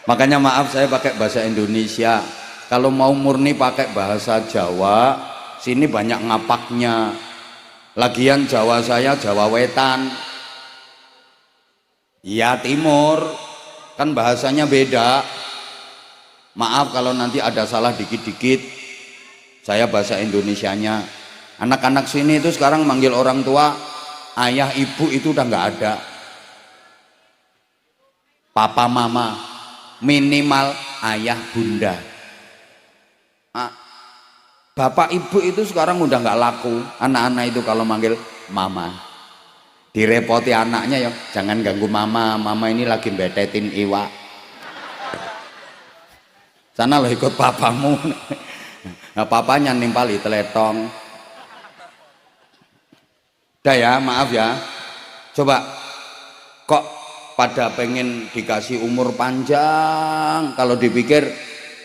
makanya maaf saya pakai bahasa Indonesia. Kalau mau murni pakai bahasa Jawa, sini banyak ngapaknya. Lagian Jawa saya Jawa Wetan, ya Timur, kan bahasanya beda. Maaf kalau nanti ada salah dikit-dikit, saya bahasa Indonesianya. Anak-anak sini itu sekarang manggil orang tua ayah ibu itu udah nggak ada, papa mama, minimal ayah bunda. Bapak ibu itu sekarang udah nggak laku. Anak-anak itu kalau manggil mama, direpoti anaknya ya, jangan ganggu mama, mama ini lagi betetin iwak. Sana lo ikut papamu. Nah, papanya nimpali teletong. Udah ya, maaf ya. Coba kok pada pengen dikasih umur panjang, kalau dipikir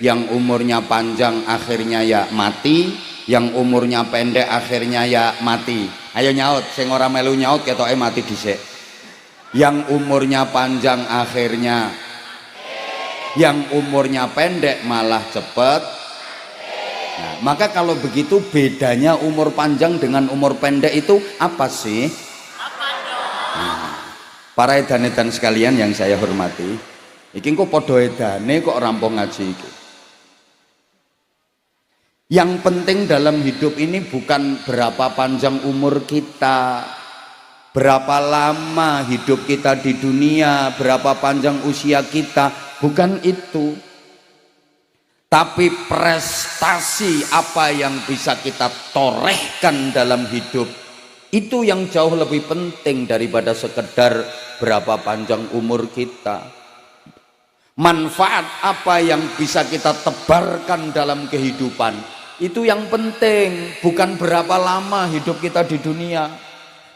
yang umurnya panjang akhirnya ya mati, yang umurnya pendek akhirnya ya mati. Ayo nyaut, sing ora melu nyaut ketoke mati dhisik. Yang umurnya panjang akhirnya, yang umurnya pendek malah cepet. Nah, maka kalau begitu bedanya umur panjang dengan umur pendek itu apa sih? Nah, para edan-edan sekalian yang saya hormati, iki kok podo edane kok rampung ngaji iki. Yang penting dalam hidup ini bukan berapa panjang umur kita, berapa lama hidup kita di dunia, berapa panjang usia kita, bukan itu. Tapi prestasi apa yang bisa kita torehkan dalam hidup, itu yang jauh lebih penting daripada sekedar berapa panjang umur kita. Manfaat apa yang bisa kita tebarkan dalam kehidupan, itu yang penting, bukan berapa lama hidup kita di dunia.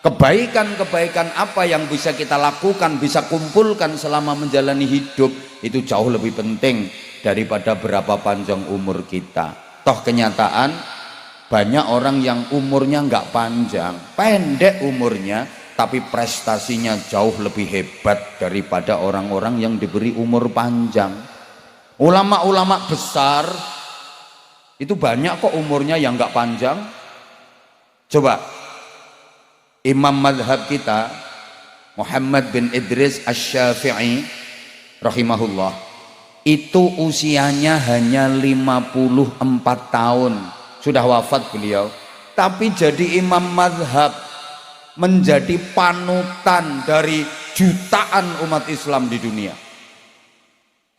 Kebaikan-kebaikan apa yang bisa kita lakukan, bisa kumpulkan selama menjalani hidup, itu jauh lebih penting daripada berapa panjang umur kita. Toh kenyataan banyak orang yang umurnya nggak panjang, pendek umurnya, tapi prestasinya jauh lebih hebat daripada orang-orang yang diberi umur panjang. Ulama-ulama besar itu banyak kok umurnya yang nggak panjang. Coba imam madhab kita Muhammad bin Idris Asy-Syafi'i rahimahullah, itu usianya hanya 54 tahun, sudah wafat beliau, tapi jadi imam madhab, menjadi panutan dari jutaan umat Islam di dunia.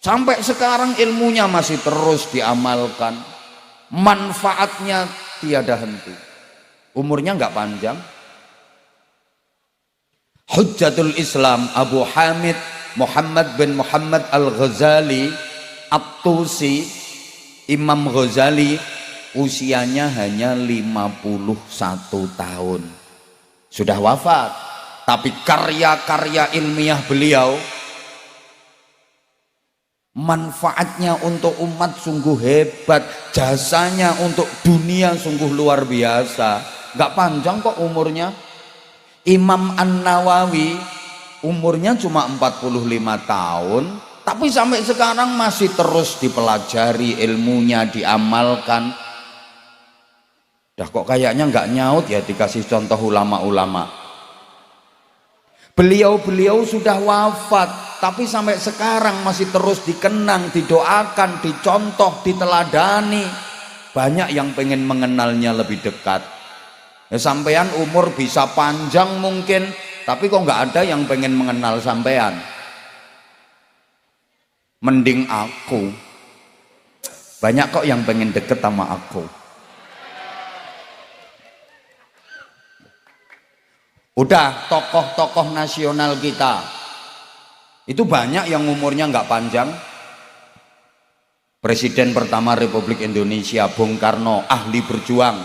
Sampai sekarang ilmunya masih terus diamalkan, manfaatnya tiada henti. Umurnya nggak panjang. Hujjatul Islam Abu Hamid Muhammad bin Muhammad Al-Ghazali At-Tusi, Imam Ghazali, usianya hanya 51 tahun, sudah wafat, tapi karya-karya ilmiah beliau, manfaatnya untuk umat sungguh hebat, jasanya untuk dunia sungguh luar biasa. Gak panjang kok umurnya. Imam An-Nawawi umurnya cuma 45 tahun, tapi sampai sekarang masih terus dipelajari, ilmunya diamalkan. Dah kok kayaknya nggak nyaut ya dikasih contoh ulama-ulama. Beliau-beliau sudah wafat, tapi sampai sekarang masih terus dikenang, didoakan, dicontoh, diteladani. Banyak yang pengen mengenalnya lebih dekat. Ya, sampean umur bisa panjang mungkin, tapi kok nggak ada yang pengen mengenal sampean. Mending aku, banyak kok yang pengen deket sama aku. Udah, tokoh-tokoh nasional kita itu banyak yang umurnya nggak panjang. Presiden pertama Republik Indonesia Bung Karno, ahli berjuang,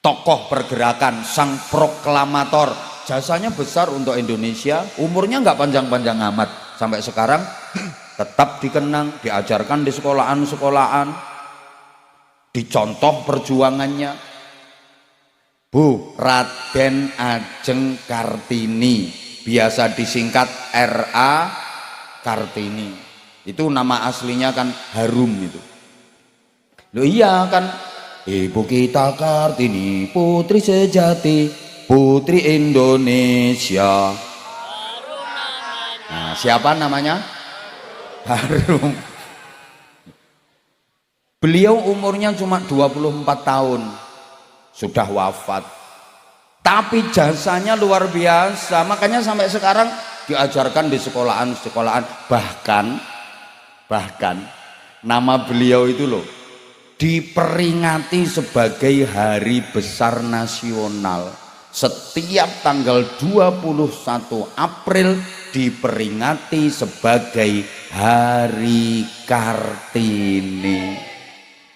tokoh pergerakan, sang proklamator, jasanya besar untuk Indonesia. Umurnya nggak panjang-panjang amat, sampai sekarang tetap dikenang, diajarkan di sekolahan-sekolahan, dicontoh perjuangannya. Bu Raden Ajeng Kartini, biasa disingkat RA Kartini. Itu nama aslinya kan harum itu. Loh iya kan, Ibu kita Kartini, putri sejati, putri Indonesia. Nah, siapa namanya? Harum. Beliau umurnya cuma 24 tahun, sudah wafat. Tapi jasanya luar biasa, makanya sampai sekarang diajarkan di sekolahan-sekolahan. Bahkan nama beliau itu loh diperingati sebagai hari besar nasional. Setiap tanggal 21 April diperingati sebagai Hari Kartini.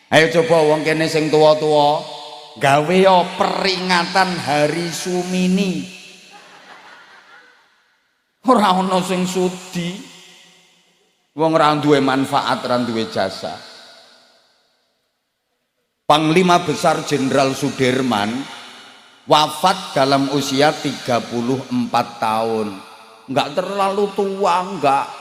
Ayo coba wong kene sing tua-tua gawe yo peringatan Hari Sumini. Ora ana sing sudi. Wong ora duwe manfaat, ora duwe jasa. Panglima Besar Jenderal Sudirman wafat dalam usia 34 tahun. Enggak terlalu tua, enggak.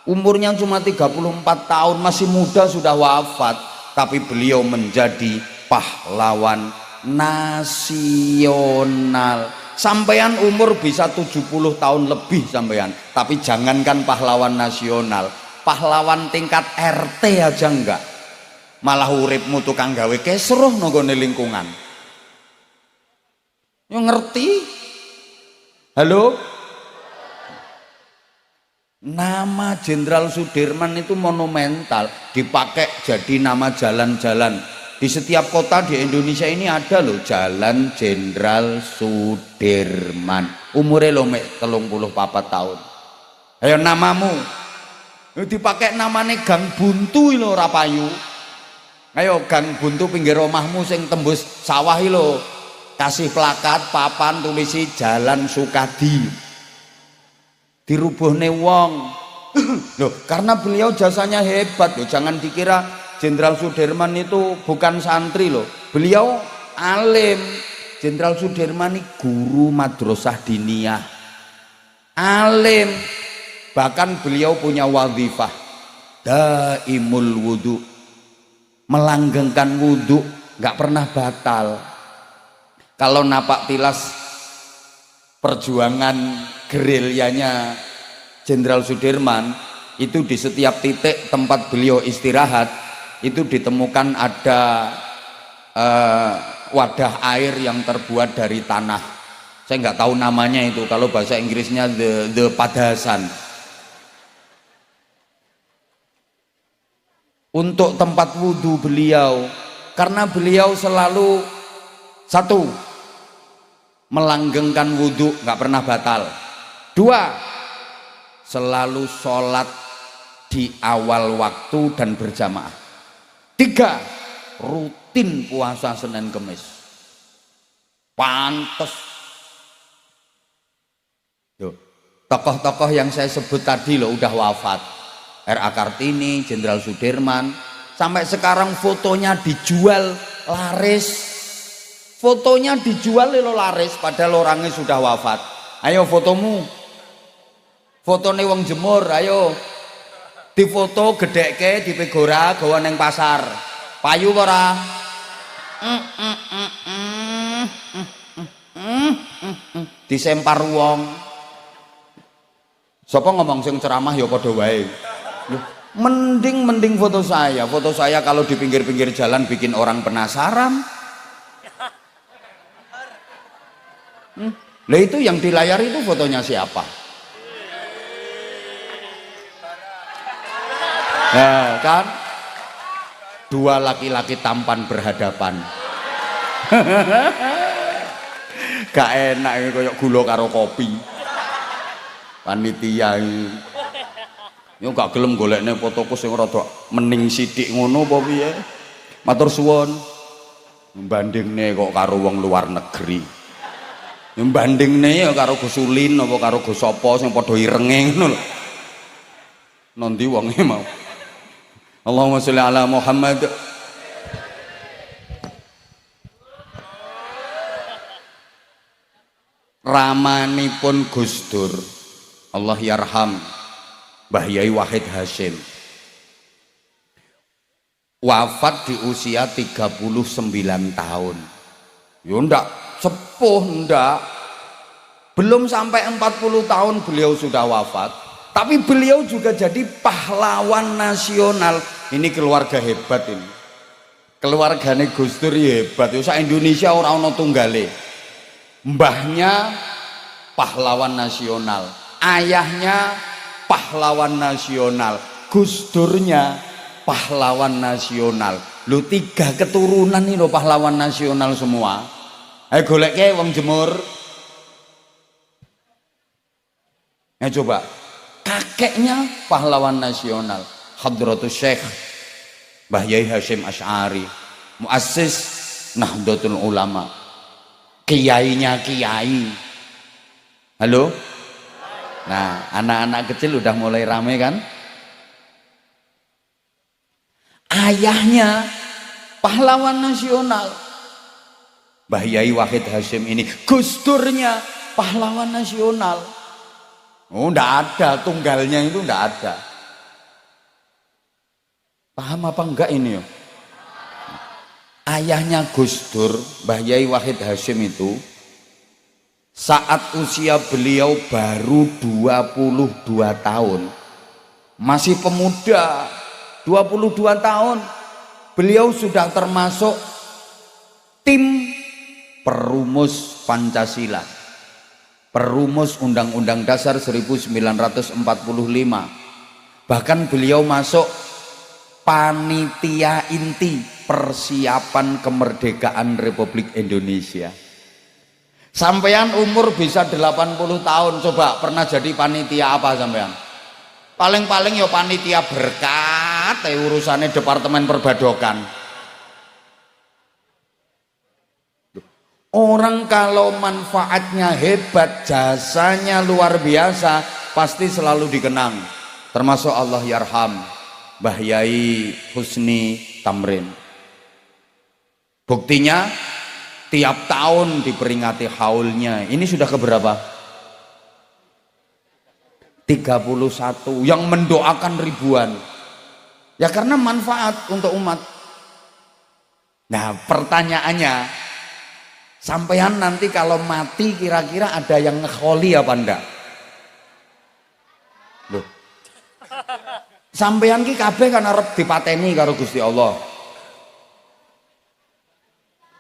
Umurnya cuma 34 tahun, masih muda sudah wafat. Tapi beliau menjadi pahlawan nasional. Sampean umur bisa 70 tahun lebih sampean, tapi jangankan pahlawan nasional, pahlawan tingkat RT aja enggak. Malah uripmu tukang gawe kesruh nonggone lingkungan. Yo ngerti? Halo? Nama Jenderal Sudirman itu monumental, dipakai jadi nama jalan-jalan. Di setiap kota di Indonesia ini ada loh Jalan Jenderal Sudirman. Umurnya lo mek 34 tahun. Ayo namamu. Dipakai namanya Gang Buntu lo rapayu. Ayo Gang Buntu pinggir omahmu sing tembus sawah lo. Kasih plakat papan tulisi Jalan Sukadi. Dirubuhne wong. Loh, karena beliau jasanya hebat loh. Jangan dikira Jenderal Sudirman itu bukan santri loh. Beliau alim. Jenderal Sudirman ini guru madrasah diniyah. Alim. Bahkan beliau punya wadhifah daimul wudu. Melanggengkan wudu, nggak pernah batal. Kalau napak tilas perjuangan gerilyanya Jenderal Sudirman itu di setiap titik tempat beliau istirahat itu ditemukan ada wadah air yang terbuat dari tanah. Saya nggak tahu namanya itu, kalau bahasa Inggrisnya the padasan. Untuk tempat wudhu beliau, karena beliau selalu satu, melanggengkan wudhu nggak pernah batal. Dua, selalu sholat di awal waktu dan berjamaah. Tiga, rutin puasa Senin Kemis. Pantes. Tokoh-tokoh yang saya sebut tadi loh udah wafat. RA Kartini, Jenderal Sudirman, sampai sekarang fotonya dijual laris. Fotonya dijual lo laris padahal orangnya sudah wafat. Ayo fotomu. Fotone wong Jemur, ayo. Difoto gedhekke dipegora gawa neng pasar. Payu ora? Disempar wong. Sapa ngomong sing ceramah ya padha wae. Mending foto saya kalau di pinggir-pinggir jalan bikin orang penasaran. Lah itu yang di layar itu fotonya siapa? Nah, kan dua laki-laki tampan berhadapan. Gak enak kayak gula karo kopi. Panitia iki. Yo gak gelem golekne fotoku sing rada mening sithik ngono apa piye. Matur suwun. Mbandingne kok karo wong luar negeri. Mbandingne ya karo Gus Ulin apa karo Gus sapa sing padha irenge ngono lho. Nanti wonge mau. Allahumma sholli ala Muhammad. Ramanipun Gus Dur Allah yarham Mbah Yai Wahid Hasyim wafat di usia 39 tahun. Yo ndak sepuh, ndak, belum sampai 40 tahun beliau sudah wafat, tapi beliau juga jadi pahlawan nasional. Ini keluarga hebat ini, keluargane Gus Dur hebat. Yo sak Indonesia ora ana tunggale. Mbahnya pahlawan nasional, ayahnya pahlawan nasional, Gus Durnya pahlawan nasional. Lu 3 keturunan ini lo pahlawan nasional semua. Ayo golek wong Jemur. Coba kakeknya pahlawan nasional, Hadratus Syekh Mbah Yai Hasyim Asy'ari, muassis Nahdlatul Ulama. Kiainya kiai. Halo? Nah, anak-anak kecil udah mulai rame kan? Ayahnya pahlawan nasional, Mbah Yai Wahid Hasyim ini. Gus Durnya pahlawan nasional. Oh, ndak ada tunggalnya, itu ndak ada. Paham apa enggak ini? Ayahnya Gus Dur, Mbah Yai Wahid Hasyim itu saat usia beliau baru 22 tahun, masih pemuda, 22 tahun, beliau sudah termasuk tim perumus Pancasila, perumus Undang-Undang Dasar 1945. Bahkan beliau masuk panitia inti persiapan kemerdekaan Republik Indonesia. Sampean umur bisa 80 tahun, coba pernah jadi panitia apa sampean? Paling-paling ya panitia berkat, urusannya Departemen Perbadokan. Orang kalau manfaatnya hebat, jasanya luar biasa, pasti selalu dikenang. Termasuk Allah yarham Mbah Yai Husni Tamrin. Buktinya tiap tahun diperingati haulnya. Ini sudah keberapa? 31, yang mendoakan ribuan. Ya karena manfaat untuk umat. Nah, pertanyaannya, sampean nanti kalau mati kira-kira ada yang ngekholi apa enggak? Loh. Sampean ki kabeh kan arep dipateni karo Gusti Allah.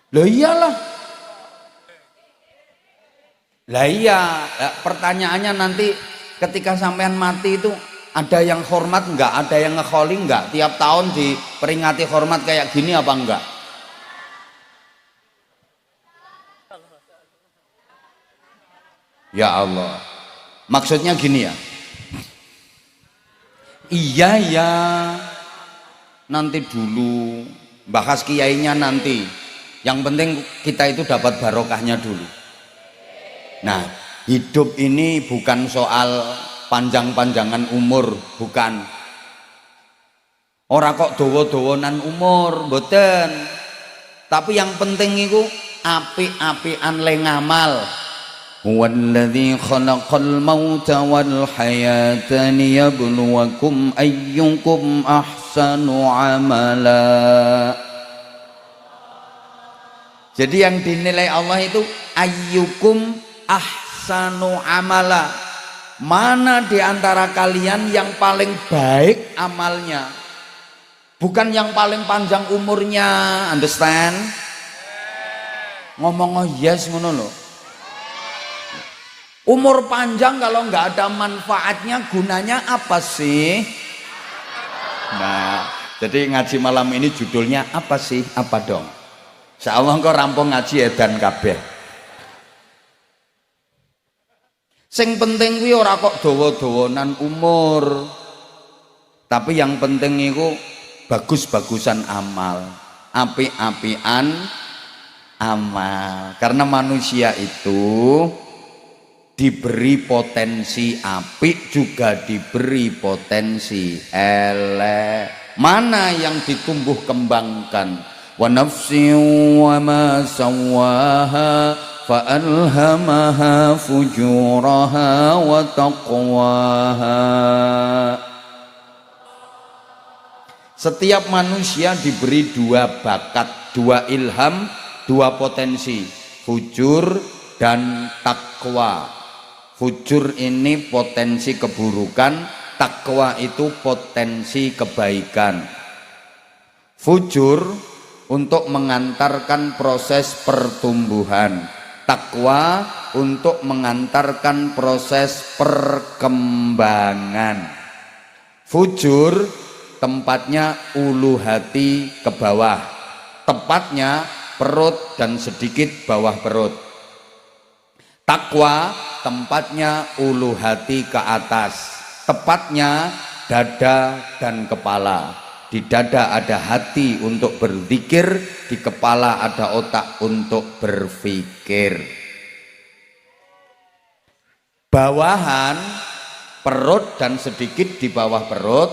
Loh iyalah. Lah iya, pertanyaannya nanti ketika sampean mati itu ada yang hormat enggak, ada yang ngekholi enggak? Tiap tahun diperingati hormat kayak gini apa enggak? Ya Allah. Maksudnya gini ya. Iya ya, nanti dulu, bahas kiainya nanti. Yang penting kita itu dapat barokahnya dulu. Nah, hidup ini bukan soal panjang-panjangan umur, bukan. Ora kok dawa-dawanan umur, mboten. Tapi yang penting itu apik-apikan le ngamal. Huwallazi khalaqal mauta wal hayata liyabluwakum ayyukum ahsanu amala. Jadi yang dinilai Allah itu ayyukum ahsanu amala. Mana di antara kalian yang paling baik amalnya? Bukan yang paling panjang umurnya, understand? Ngomong yes ngono lho. Umur panjang kalau nggak ada manfaatnya, gunanya apa sih? Nah, jadi ngaji malam ini judulnya apa sih? Apa dong? Insyaallah engko rampung ngaji edan kabeh. Sing penting kuwi ora kok dawa-dawanan umur, tapi yang penting iku bagus-bagusan amal, apik-apikan amal. Karena manusia itu diberi potensi apik juga diberi potensi elek. Mana yang ditumbuh kembangkan? Wa nafsin wa ma sawaha fa alhamaha fujuraha wa taqwaha. Setiap manusia diberi dua bakat, dua ilham, dua potensi, fujur dan takwa. Fujur ini potensi keburukan, takwa itu potensi kebaikan. Fujur untuk mengantarkan proses pertumbuhan, takwa untuk mengantarkan proses perkembangan. Fujur tempatnya ulu hati ke bawah, tepatnya perut dan sedikit bawah perut. Takwa tempatnya ulu hati ke atas, tepatnya dada dan kepala. Di dada ada hati untuk berzikir, di kepala ada otak untuk berpikir. Bawahan perut dan sedikit di bawah perut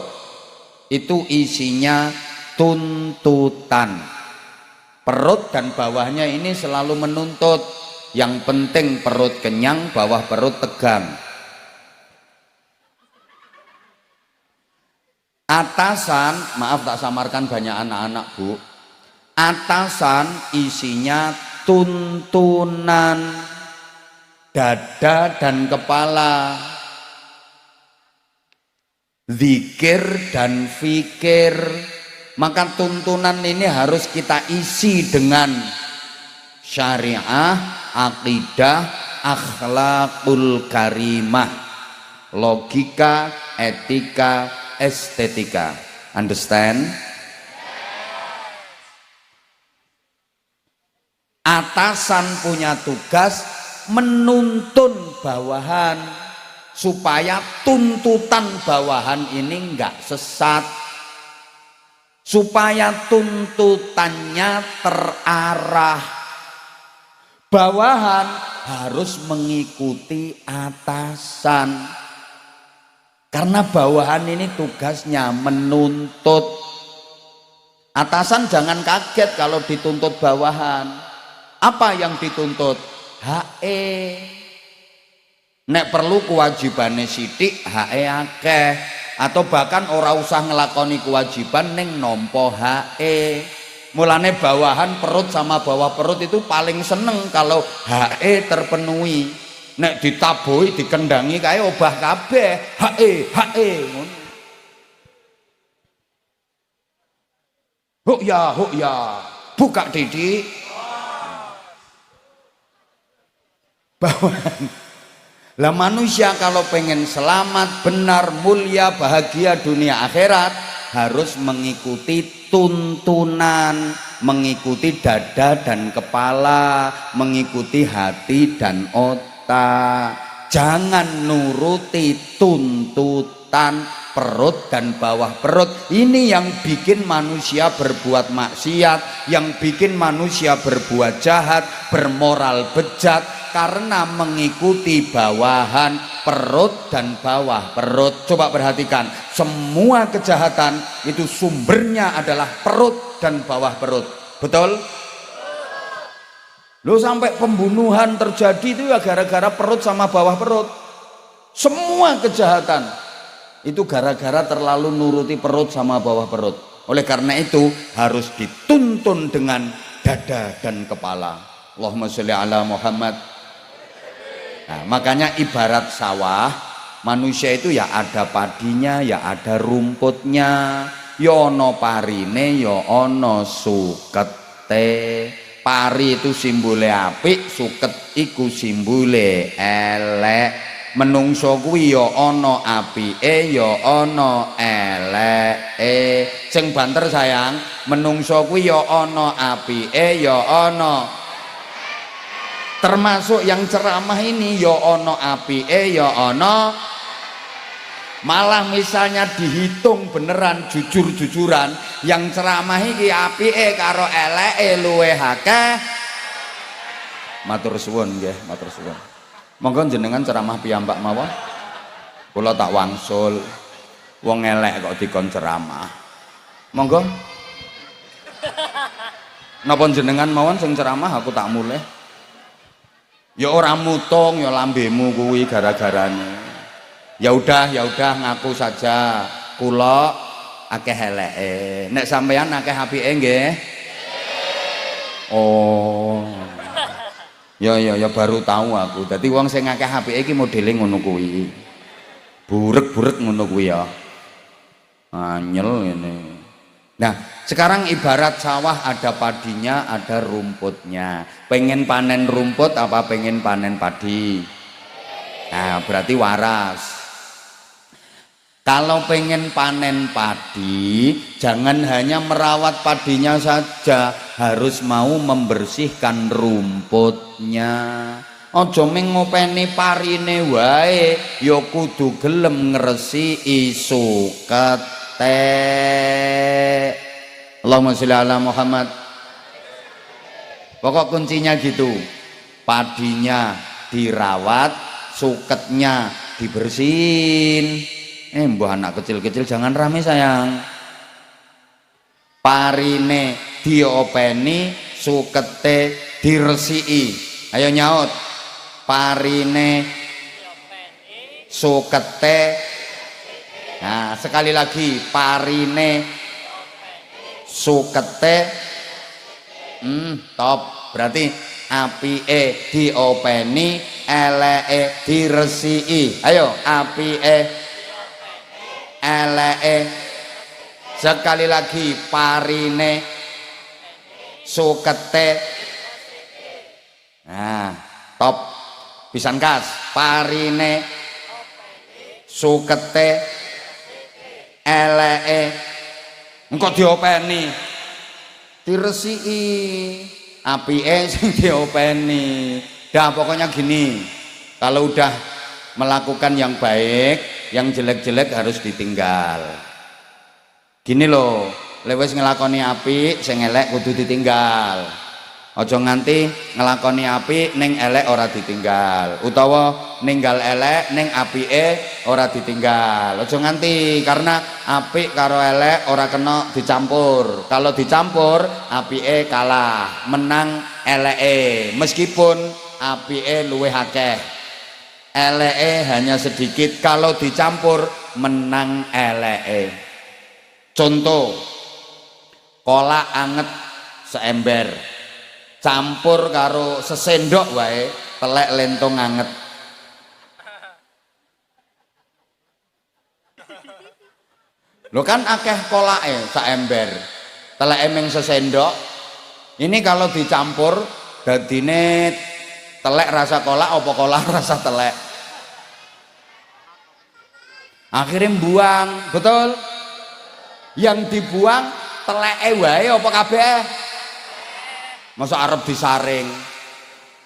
itu isinya tuntutan. Perut dan bawahnya ini selalu menuntut. Yang penting perut kenyang, bawah perut tegang. Atasan, maaf tak samarkan banyak anak-anak bu, atasan isinya tuntunan dada dan kepala, zikir dan fikir. Maka tuntunan ini harus kita isi dengan syariah, akidah, akhlakul karimah, logika, etika, estetika. Understand? Atasan punya tugas menuntun bawahan supaya tuntutan bawahan ini enggak sesat, supaya tuntutannya terarah. Bawahan harus mengikuti atasan, karena bawahan ini tugasnya menuntut. Atasan jangan kaget kalau dituntut bawahan. Apa yang dituntut? HE. Nek perlu kewajibannya sithik, HE akeh, atau bahkan ora usah ngelakoni kewajiban ning nampa HE. Mulane bawahan perut sama bawah perut itu paling seneng kalau HE terpenuhi. Nek ditabuhi dikendangi kae obah kabeh, HE ngono. Huk ya buka didik. Bawahan. Lah manusia kalau pengen selamat, benar, mulia, bahagia dunia akhirat harus mengikuti tuntunan, mengikuti dada dan kepala, mengikuti hati dan otak. Jangan nuruti tuntutan perut dan bawah perut. Ini yang bikin manusia berbuat maksiat, yang bikin manusia berbuat jahat, bermoral bejat, karena mengikuti bawahan perut dan bawah perut. Coba perhatikan, semua kejahatan itu sumbernya adalah perut dan bawah perut. Betul? Lo sampai pembunuhan terjadi itu ya gara-gara perut sama bawah perut. Semua kejahatan itu gara-gara terlalu nuruti perut sama bawah perut. Oleh karena itu harus dituntun dengan dada dan kepala. Allahumma sholli ala Muhammad. Nah, makanya ibarat sawah, manusia itu ya ada padinya, ya ada rumputnya, ya ono parine, ya ono sukete. Pari itu simbole apik, suket iku simbole elek. Menungso kuwi ya ana apike, ya ana eleke. Sing banter sayang, menungso kuwi ya ana apike, ya ana. Termasuk yang ceramah ini ya ono apike ya ono, malah misalnya dihitung beneran jujur-jujuran yang ceramah iki apike karo eleke luwih akeh. Matur suwun nggih, matur suwun. Monggo jenengan ceramah piyambak mawon. Kula tak wangsul. Wong elek kok dikon ceramah. Monggo. Napa jenengan mawon sing ceramah aku tak mulih. Ya ora mutung ya lambemu kuwi gara-garane. Ya udah ngaku saja. Kula akeh eleke. Nek sampean akeh apike nggih. Oh. Ya baru tahu aku. Dadi wong sing akeh apike iki modele ngono kuwi. Burek-burek ngono kuwi ya. Anyel ini. Nah, sekarang ibarat sawah ada padinya, ada rumputnya. Pengen panen rumput apa pengen panen padi? Nah, berarti waras. Kalau pengen panen padi, jangan hanya merawat padinya saja, harus mau membersihkan rumputnya. Aja mung ngopeni parine wae, ya kudu gelem ngresiki sukete. Allahumma sholli ala Muhammad. Pokok kuncinya gitu. Padinya dirawat, suketnya dibersihin. Mbah anak kecil-kecil jangan rame sayang. Parine diopeni, sukete diresiki. Ayo nyaut. Parine sukete. Nah, sekali lagi parine sukete. Top. Berarti apike diopeni, eleke diresiki. Ayo, apike eleke. Sekali lagi parine sukete. Nah, top. Pisan kas, parine sukete eleke engko diopeni diresiki, apike sing diopeni. Dah pokoknya gini, kalau udah melakukan yang baik, yang jelek-jelek harus ditinggal. Gini loh, lewes ngelakoni apik, sing elek kudu ditinggal. Ojo nganti ngelakoni apik ning elek ora ditinggal, utawa ninggal elek ning apike ora ditinggal. Ojo nganti, karena apik karo elek ora kena dicampur. Kalau dicampur apike kalah, menang eleke. Meskipun apike luwih akeh, eleke hanya sedikit. Kalau dicampur menang eleke. Contoh, kolak anget seember campur karo sesendok wae telek lentong anget. Lo kan akeh kolake saember, telek emeng sesendok. Ini kalau dicampur dadine telek rasa kolak apa kolak rasa telek. Akhirnya buang, betul? Yang dibuang teleke wae apa kabeh? Masa arep disaring,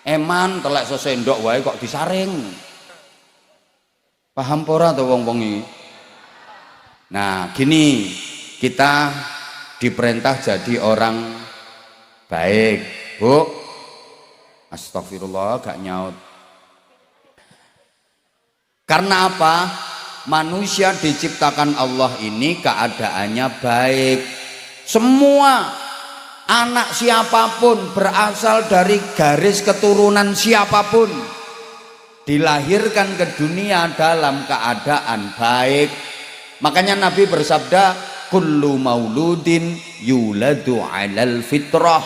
eman telek sesendok wae kok disaring. Paham pora tuh wong-wong iki? Nah gini, kita diperintah jadi orang baik. Bu, astagfirullah gak nyaut. Karena apa? Manusia diciptakan Allah ini keadaannya baik. Semua anak siapapun, berasal dari garis keturunan siapapun, dilahirkan ke dunia dalam keadaan baik. Makanya Nabi bersabda, kullu mauludin yuladu alal fitrah.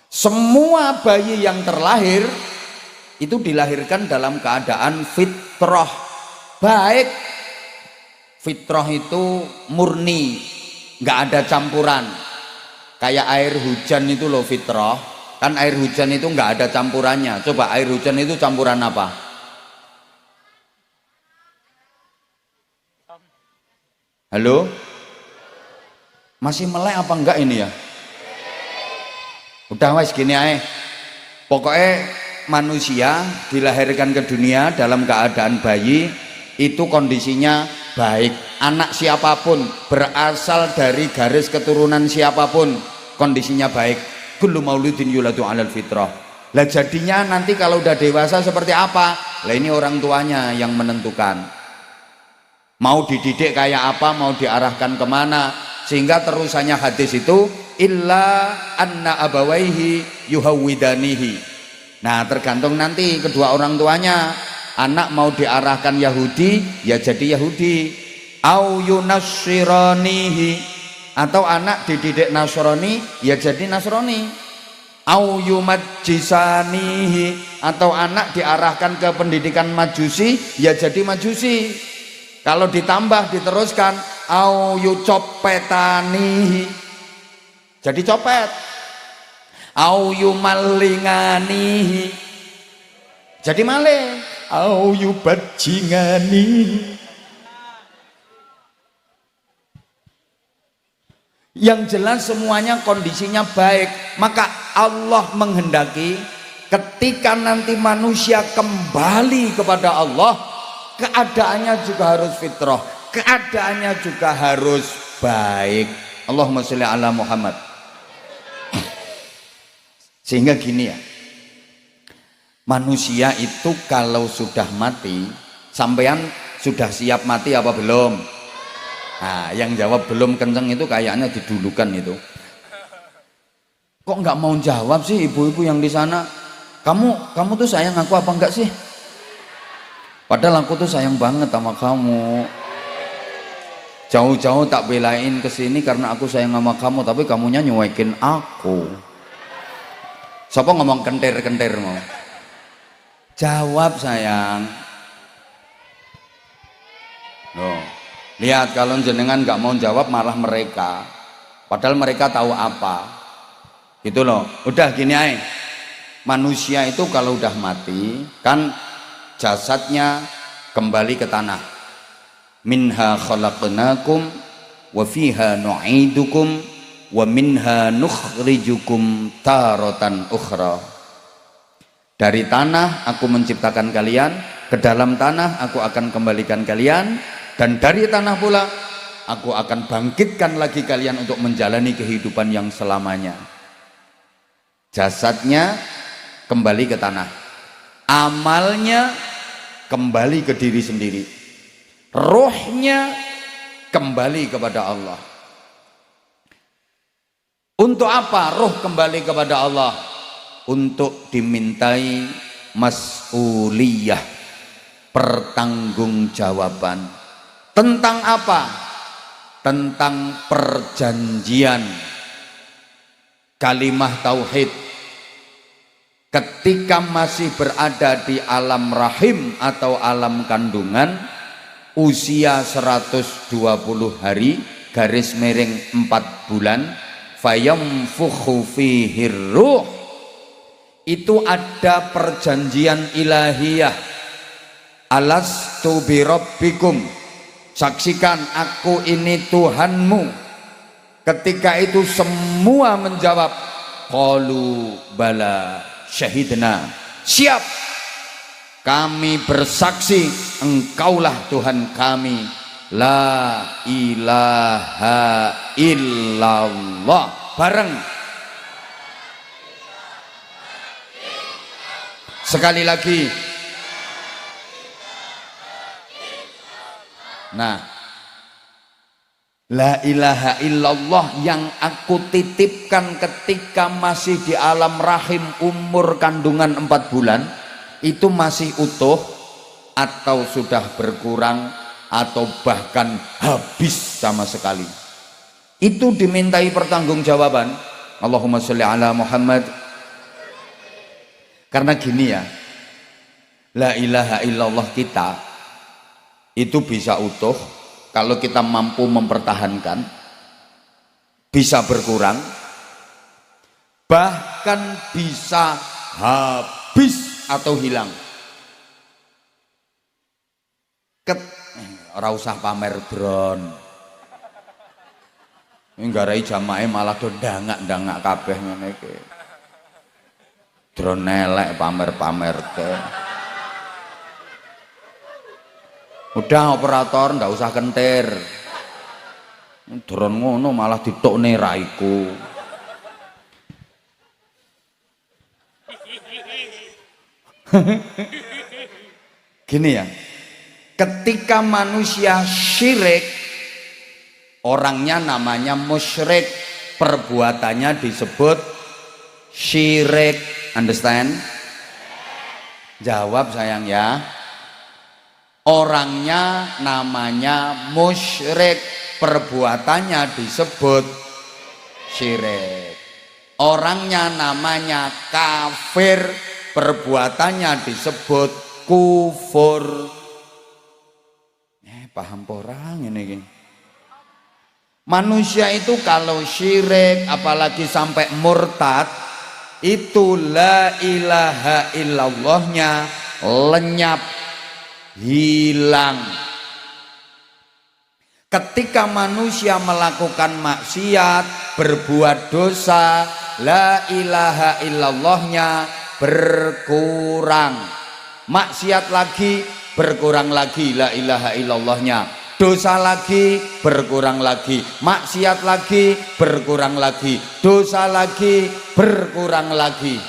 Semua bayi yang terlahir itu dilahirkan dalam keadaan fitrah, baik. Fitrah itu murni, nggak ada campuran. Kayak air hujan itu loh fitrah, kan air hujan itu nggak ada campurannya. Coba air hujan itu campuran apa? Halo? Masih melek apa enggak ini ya? Udah wes gini aja. Pokoknya manusia dilahirkan ke dunia dalam keadaan bayi itu kondisinya baik. Anak siapapun, berasal dari garis keturunan siapapun, kondisinya baik. Kullu mauludin yuladu 'alal fitrah. Lah jadinya nanti kalau udah dewasa seperti apa? Lah ini orang tuanya yang menentukan. Mau dididik kayak apa, mau diarahkan kemana. Sehingga terusannya hadis itu illa anna abawaihi yuhawwidanihi. Nah tergantung nanti kedua orang tuanya. Anak mau diarahkan Yahudi ya jadi Yahudi, au yunassiranihi, atau anak dididik Nasrani ya jadi Nasrani, au yumajjisanihi, atau anak diarahkan ke pendidikan Majusi ya jadi Majusi. Kalau ditambah diteruskan au yucopetanihi jadi copet, au yumalinganihi jadi maling, au yubajingani. Yang jelas semuanya kondisinya baik. Maka Allah menghendaki ketika nanti manusia kembali kepada Allah, keadaannya juga harus fitrah, keadaannya juga harus baik. Allahumma sholli ala Muhammad. Sehingga gini ya, manusia itu kalau sudah mati, sampean sudah siap mati apa belum? Nah, yang jawab belum kenceng itu kayaknya didulukan itu. Kok nggak mau jawab sih ibu-ibu yang di sana? Kamu tuh sayang aku apa enggak sih? Padahal aku tuh sayang banget sama kamu. Jauh-jauh tak belain kesini karena aku sayang sama kamu, tapi kamunya nyuekin aku. Siapa ngomong kentir-kentir mau? Jawab sayang. Loh, lihat kalau jenengan nggak mau jawab malah mereka. Padahal mereka tahu apa. Gitu loh. Udah gini aja. Manusia itu kalau udah mati kan jasadnya kembali ke tanah. Minha khalaqnakum wa fiha nu'idukum wa minha nukhrijukum taratan ukhra. Dari tanah aku menciptakan kalian, ke dalam tanah aku akan kembalikan kalian, dan dari tanah pula aku akan bangkitkan lagi kalian untuk menjalani kehidupan yang selamanya. Jasadnya kembali ke tanah, amalnya kembali ke diri sendiri, rohnya kembali kepada Allah. Untuk apa roh kembali kepada Allah? Untuk dimintai mas'uliyah, pertanggungjawaban. Tentang apa? Tentang perjanjian kalimah tauhid. Ketika masih berada di alam rahim atau alam kandungan, usia 120 hari garis miring 4 bulan, fayamfukhu fihi ruh, itu ada perjanjian ilahiyah. Alastu bi rabbikum, saksikan aku ini Tuhanmu. Ketika itu semua menjawab qalu bala syahidna, siap kami bersaksi engkaulah Tuhan kami, la ilaha illallah. Bareng sekali lagi. Nah, la ilaha illallah yang aku titipkan ketika masih di alam rahim umur kandungan 4 bulan itu masih utuh atau sudah berkurang atau bahkan habis sama sekali, itu dimintai pertanggungjawaban. Allahumma sholli ala Muhammad. Karena gini ya, la ilaha illallah kita itu bisa utuh kalau kita mampu mempertahankan, bisa berkurang, bahkan bisa habis atau hilang. Ora usah pamer drone. Nggarai jamaah malah do ndangak-ndangak kabeh ngene iki. drone elek pamer-pamer ke. Udah operator ndak usah kentir. Drone ngono malah ditokne raiku. Gini ya, ketika manusia syirik, orangnya namanya musyrik, perbuatannya disebut syirik. Understand? Jawab sayang ya. Orangnya namanya musyrik, perbuatannya disebut syirik. Orangnya namanya kafir, perbuatannya disebut kufur. Paham orang ini. Manusia itu kalau syirik apalagi sampai murtad, itu la ilaha illallahnya lenyap, hilang. Ketika manusia melakukan maksiat, berbuat dosa, la ilaha illallahnya berkurang. Maksiat lagi, berkurang lagi la ilaha illallahnya. Dosa lagi, berkurang lagi. Maksiat lagi, berkurang lagi. Dosa lagi, berkurang lagi.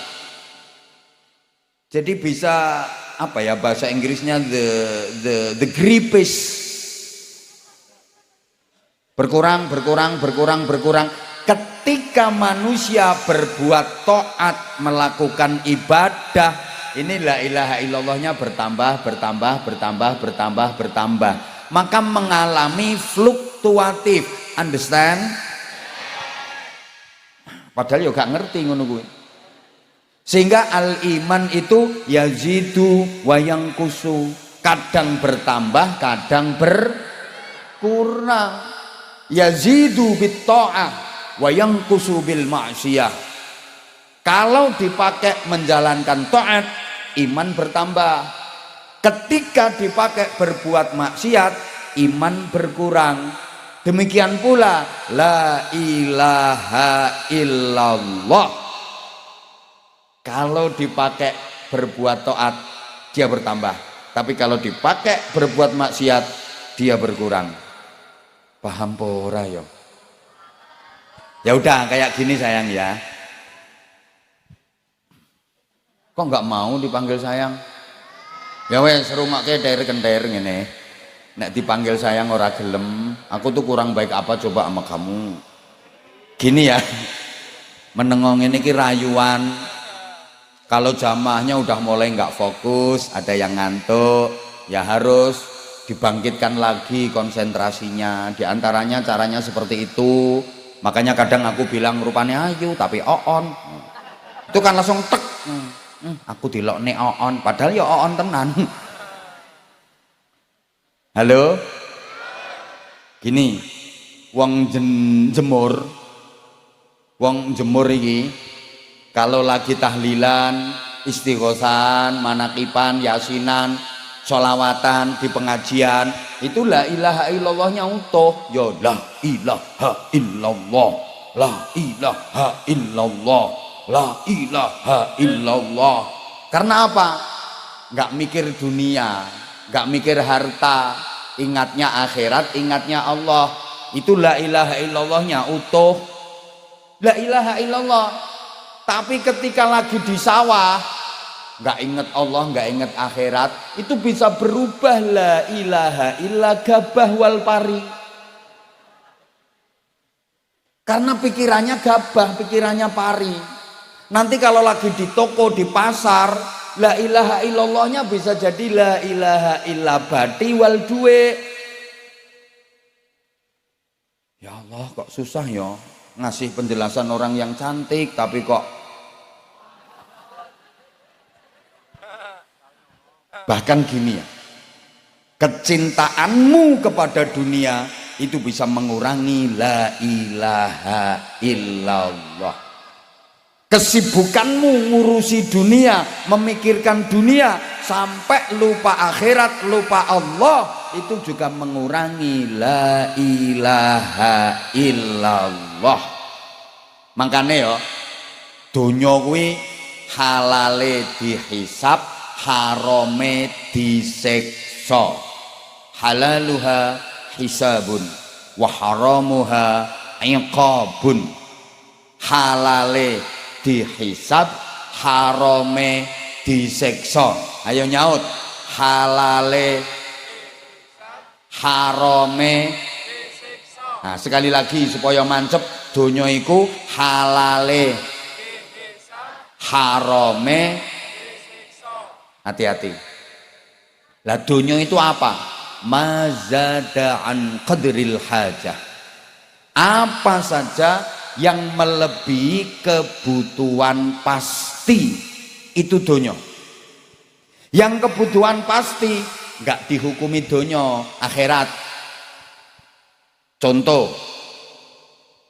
Jadi bisa apa ya bahasa Inggrisnya the gripes. Berkurang. Ketika manusia berbuat taat, melakukan ibadah, ini la ilaha illallahnya bertambah, maka mengalami fluktuatif. Understand? Padahal yo gak ngerti ngono kuwi. Sehingga al iman itu yazidu wa yanqusu, kadang bertambah, kadang berkurang. Yazidu bit ta'ah wa yanqusu bil ma'siyah. Kalau dipakai menjalankan taat, iman bertambah. Ketika dipakai berbuat maksiat, iman berkurang. Demikian pula la ilaha illallah. Kalau dipakai berbuat taat, dia bertambah. Tapi kalau dipakai berbuat maksiat, dia berkurang. Paham pora yo? Ya udah kayak gini sayang ya. Kok nggak mau dipanggil sayang? Ya wes rumake der-kender ngene. Nek dipanggil sayang ora gelem, aku tuh kurang baik apa coba sama kamu. Gini ya. Menengong ini ki rayuan. Kalau jamaahnya udah mulai nggak fokus, ada yang ngantuk, ya harus dibangkitkan lagi konsentrasinya. Di antaranya caranya seperti itu. Makanya kadang aku bilang rupanya ayu tapi oon. Itu kan langsung tek. Aku dilokne oon, padahal ya oon tenan. Halo? Gini, wong jemur. Wong jemur iki kalau lagi tahlilan, istighosan, manakipan, yasinan, sholawatan di pengajian, itu la ilaha illallahnya utuh. Ya la ilaha illallah, la ilaha illallah, la ilaha illallah. Karena apa? Nggak mikir dunia, nggak mikir harta, ingatnya akhirat, ingatnya Allah. Itu la ilaha illallahnya utuh. La ilaha illallah. Tapi ketika lagi di sawah, nggak inget Allah, nggak inget akhirat, itu bisa berubah la ilaha illa gabah wal pari. Karena pikirannya gabah, pikirannya pari. Nanti kalau lagi di toko, di pasar, la ilaha illallahnya bisa jadi la ilaha illa bati wal duwe. Ya Allah, kok susah ya ngasih penjelasan orang yang cantik, tapi kok bahkan gini ya, kecintaanmu kepada dunia itu bisa mengurangi la ilaha illallah. Kesibukanmu ngurusi dunia, memikirkan dunia sampai lupa akhirat, lupa Allah, itu juga mengurangi la ilaha illallah. Makanya ya, donya kuwi halale dihisab, harame disiksa. Halaluha hisabun wa haramuha iqabun. Halale dihisab, harame disiksa. Ayo nyaut, halale harame disiksa. Nah, sekali lagi supaya mancep, donya iku halale harame disiksa. Hati-hati. Lah donya itu apa? Mazada an qadril hajah. Apa saja yang melebihi kebutuhan pasti itu donya. Yang kebutuhan pasti enggak dihukumi donya, akhirat. Contoh,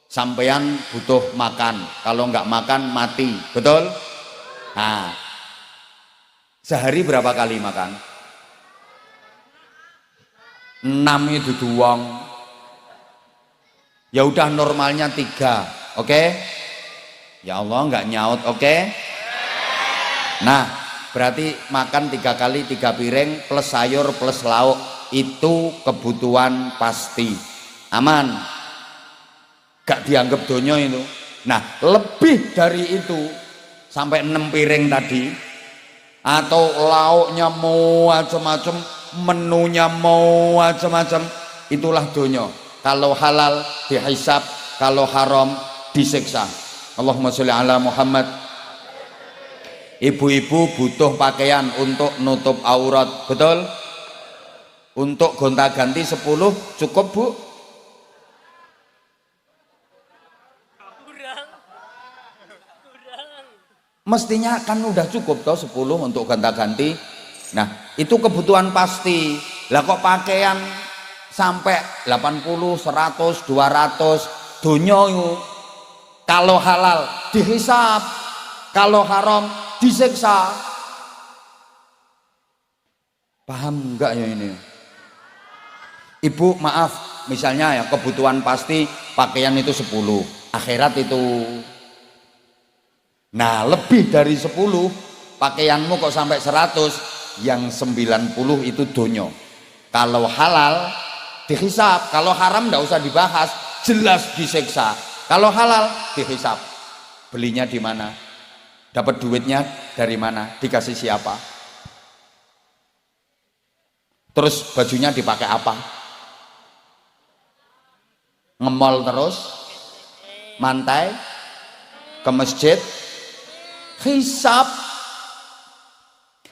sampeyan butuh makan, kalau enggak makan mati, betul? Nah, sehari berapa kali makan? 6 itu doang. Ya udah normalnya 3, oke? Ya Allah nggak nyaut, oke? Nah, berarti makan 3 kali 3 piring plus sayur plus lauk, itu kebutuhan pasti. Aman. Gak dianggap donya itu. Nah, lebih dari itu sampai 6 piring tadi, atau lauknya mau macam-macam, menunya mau macam-macam, itulah donya. Kalau halal dihisab, kalau haram disiksa. Allahumma sholli ala Muhammad. Ibu-ibu butuh pakaian untuk nutup aurat, betul? Untuk gonta-ganti 10 cukup, Bu? Mestinya kan udah cukup toh 10 untuk gonta-ganti. Nah, itu kebutuhan pasti. Lah kok pakaian sampai 80, 100, 200 donya itu. Kalau halal dihisab, kalau haram disiksa. Paham enggak ya ini? Ibu maaf, misalnya ya kebutuhan pasti pakaian itu 10, akhirat itu. Nah, lebih dari 10 pakaianmu kok sampai 100, yang 90 itu donya. Kalau halal dihisab, kalau haram enggak usah dibahas, jelas disiksa. Kalau halal dihisab. Belinya di mana? Dapat duitnya dari mana? Dikasih siapa? Terus bajunya dipakai apa? Ngemol terus? Mantai? Ke masjid? Hisab.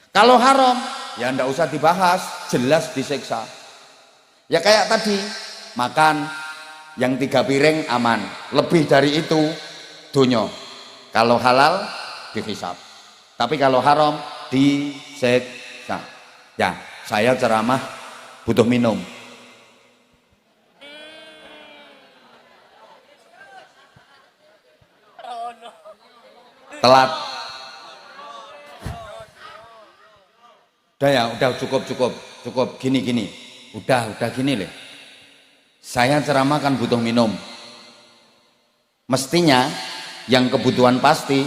Kalau haram, ya ndak usah dibahas, jelas disiksa. Ya kayak tadi, makan yang 3 piring aman, lebih dari itu donya. Kalau halal dihisab, tapi kalau haram disiksa. Ya, saya ceramah butuh minum. Telat. Udah ya, udah cukup. Gini. Udah gini leh. Saya ceramah kan butuh minum. Mestinya yang kebutuhan pasti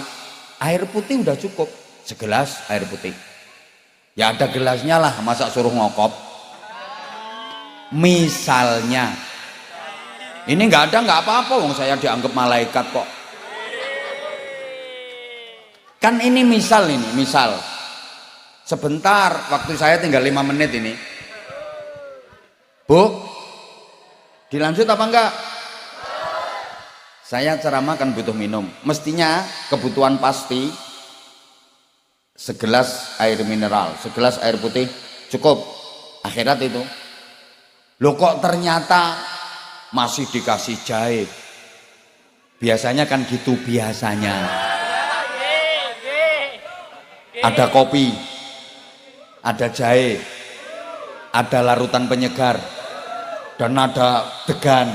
air putih udah cukup, segelas air putih. Ya ada gelasnya lah, masa suruh ngokop. Misalnya, ini nggak ada nggak apa-apa, wong saya dianggap malaikat kok. Kan ini misal. Sebentar, waktu saya tinggal 5 menit ini. Bu, dilanjut apa enggak? Saya ceramah kan butuh minum. Mestinya kebutuhan pasti segelas air mineral, segelas air putih cukup. Akhirat itu. Loh kok ternyata masih dikasih jahe. Biasanya kan gitu biasanya. Ada kopi, ada jahe, ada larutan penyegar, dan ada degan.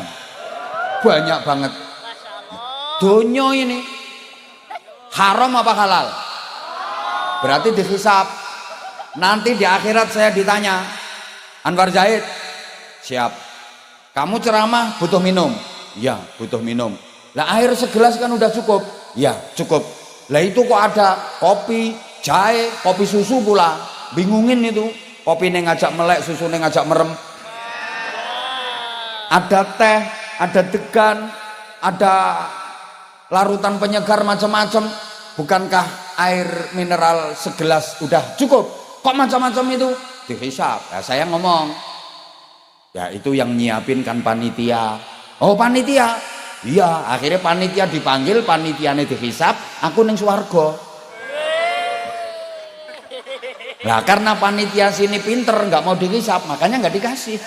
Banyak banget. Donya ini haram apa halal? Berarti dihisab. Nanti di akhirat saya ditanya, Anwar Zaid, siap. Kamu ceramah butuh minum? Ya, butuh minum. Lah air segelas kan udah cukup? Ya, cukup. Lah itu kok ada kopi, jahe, kopi susu pula. Bingungin itu. Kopi ini ngajak melek, susu ini ngajak merem. Ada teh, ada degan, ada larutan penyegar macam-macam. Bukankah air mineral segelas udah cukup? Kok macam-macam itu? Dihisap. Ya, saya ngomong, ya itu yang nyiapin kan panitia. Oh panitia? Iya, akhirnya panitia dipanggil, panitiane dihisap, aku ning swarga. Nah karena panitia sini pinter, nggak mau dihisap, makanya nggak dikasih.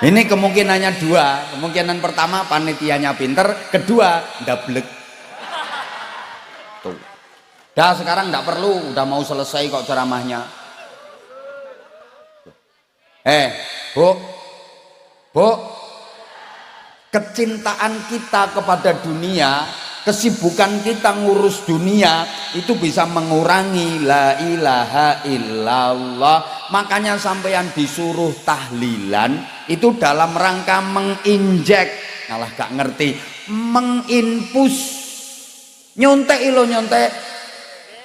Ini kemungkinannya dua. Kemungkinan pertama panitianya pinter, kedua ndablek. Tuh. Dah sekarang nggak perlu, udah mau selesai kok ceramahnya. Bu, kecintaan kita kepada dunia, kesibukan kita ngurus dunia itu bisa mengurangi la ilaha illallah. Makanya sampeyan disuruh tahlilan itu dalam rangka menginjek, malah gak ngerti, menginpus, nyontek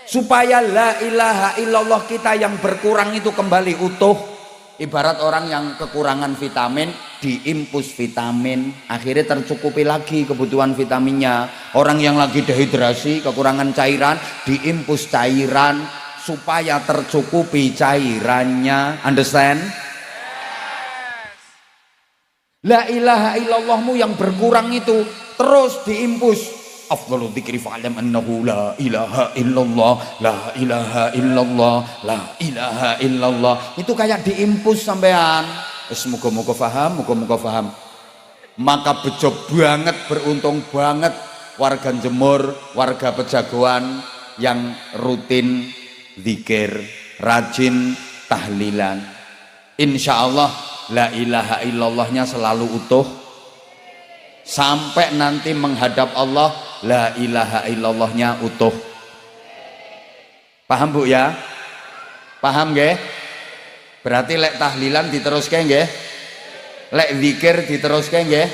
supaya la ilaha illallah kita yang berkurang itu kembali utuh. Ibarat orang yang kekurangan vitamin, diimpus vitamin, akhirnya tercukupi lagi kebutuhan vitaminnya. Orang yang lagi dehidrasi, kekurangan cairan, diimpus cairan supaya tercukupi cairannya. Understand? La ilaha illallahmu yang berkurang itu terus diimpus. Afdhalu dzikri fa'lam annahu la ilaha illallah, la ilaha illallah, la ilaha illallah. Itu kayak diimpus sampean. Muga-muga paham. Maka bejo banget, beruntung banget warga Jemur, warga Pejagoan yang rutin zikir, rajin tahlilan. Insya Allah la ilaha illallahnya selalu utuh sampai nanti menghadap Allah, la ilaha illallahnya utuh. Paham Bu ya? Paham nggih? Berarti lek tahlilan diteruske nggih? Lek zikir diteruske nggih?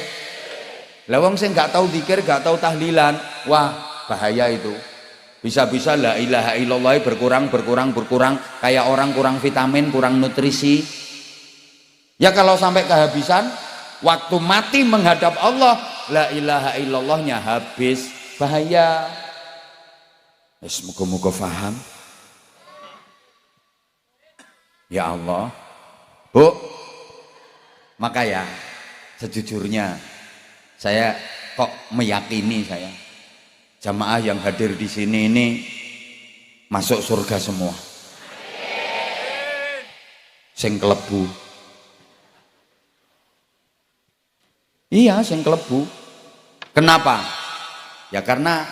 Lah wong sing gak tahu zikir, gak tahu tahlilan, wah bahaya itu. Bisa-bisa la ilaha illallah berkurang kayak orang kurang vitamin, kurang nutrisi. Ya kalau sampai kehabisan, waktu mati menghadap Allah, la ilaha illallahnya habis, bahaya. Semoga-moga paham. Ya Allah, Bu. Maka ya, sejujurnya saya kok meyakini jamaah yang hadir di sini ini masuk surga semua. Sing klebu. Iya, sing klebu. Kenapa? Ya karena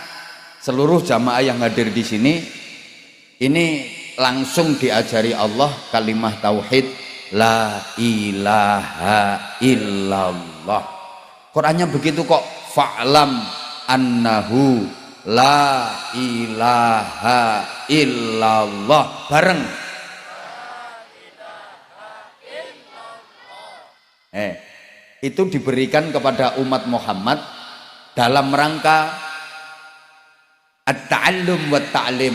seluruh jamaah yang hadir di sini ini langsung diajari Allah kalimat tauhid la ilaha illallah. Qurannya begitu kok, fa'lam annahu la ilaha illallah, bareng. Itu diberikan kepada umat Muhammad dalam rangka at-ta'allum wa ta'lim,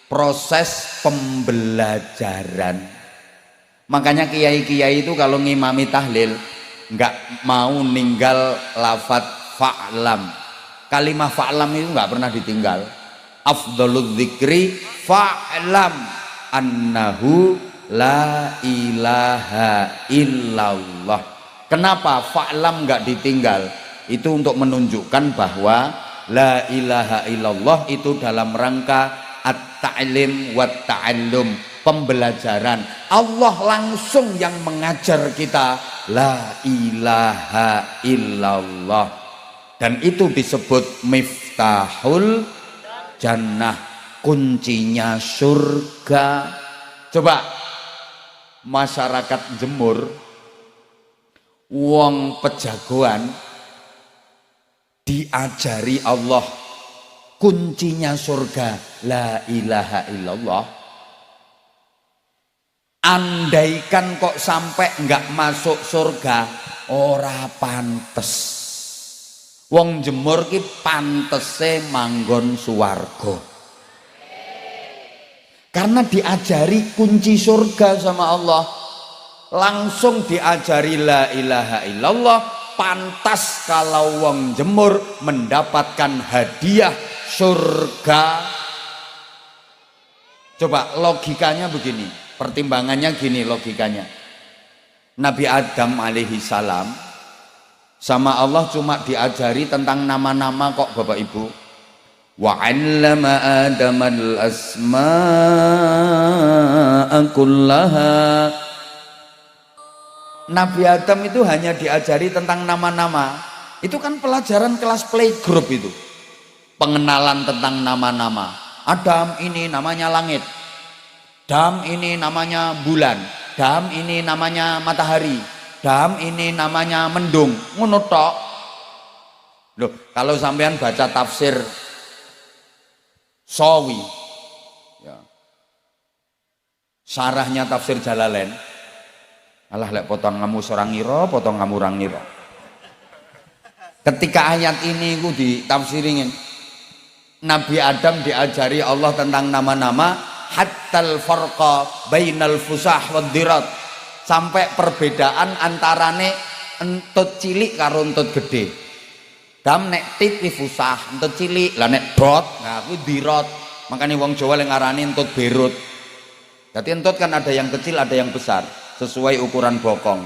proses pembelajaran. Makanya kiai-kiai itu kalau ngimami tahlil nggak mau ninggal lafadz fa'lam. Kalimat fa'lam itu nggak pernah ditinggal. Afdhaludz dzikri fa'lam annahu la ilaha illallah. Kenapa fa'lam nggak ditinggal? Itu untuk menunjukkan bahwa la ilaha illallah itu dalam rangka at-ta'lim wa ta'allum, pembelajaran. Allah langsung yang mengajar kita la ilaha illallah, dan itu disebut miftahul jannah, kuncinya surga. Coba masyarakat Jemur, wong Pejagoan diajari Allah kuncinya surga la ilaha illallah. andaikan kok sampai nggak masuk surga, ora pantes. Wong jemur ki pantese manggon suwarga. Karena diajari kunci surga sama Allah, langsung diajari la ilaha illallah, pantas kalau wong jemur mendapatkan hadiah surga. Coba logikanya begini, pertimbangannya gini logikanya. Nabi Adam alaihi salam sama Allah cuma diajari tentang nama-nama kok Bapak Ibu. Wa 'allama Adamal asma'a kullaha. Nabi Adam itu hanya diajari tentang nama-nama. Itu kan pelajaran kelas playgroup itu. Pengenalan tentang nama-nama. Adam ini namanya langit, Adam ini namanya bulan, Adam ini namanya matahari, Adam ini namanya mendung. Ngono tok. Loh, kalau sampean baca tafsir Sawi, ya, syarahnya tafsir Jalalain, alah lek potong kamu seorang ngira, potong kamu orang ngira. Ketika ayat ini ku ditafsirin, Nabi Adam diajari Allah tentang nama-nama, hattal farqa bainal fusah wad dirat, sampai perbedaan antarane entut cilik karo entut gede. Dam nek tit ki fusah, entut cilik, lah nek dot, nah kuwi dirat. Makanya wong Jawa yang ngarani entut berut. Jadi entut kan ada yang kecil, ada yang besar, sesuai ukuran bokong.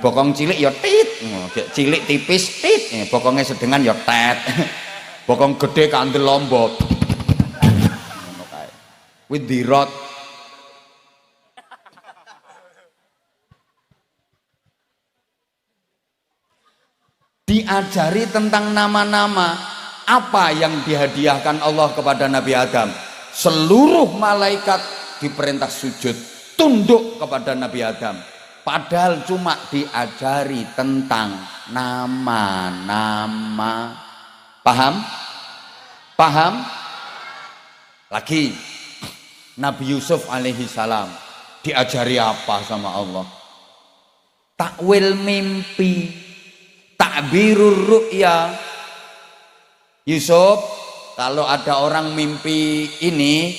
Bokong cilik ya tit, cilik tipis tit, bokongnya sedengan ya tet. Bokong gede kandel lombok. Ngono kae. Kuwi dirot. Diajari tentang nama-nama. Apa yang dihadiahkan Allah kepada Nabi Adam? Seluruh malaikat diperintah sujud, tunduk kepada Nabi Adam. Padahal cuma diajari tentang nama-nama. Paham? Paham? Lagi Nabi Yusuf alaihi salam diajari apa sama Allah? Takwil mimpi, takbirur ru'ya. Yusuf, kalau ada orang mimpi ini,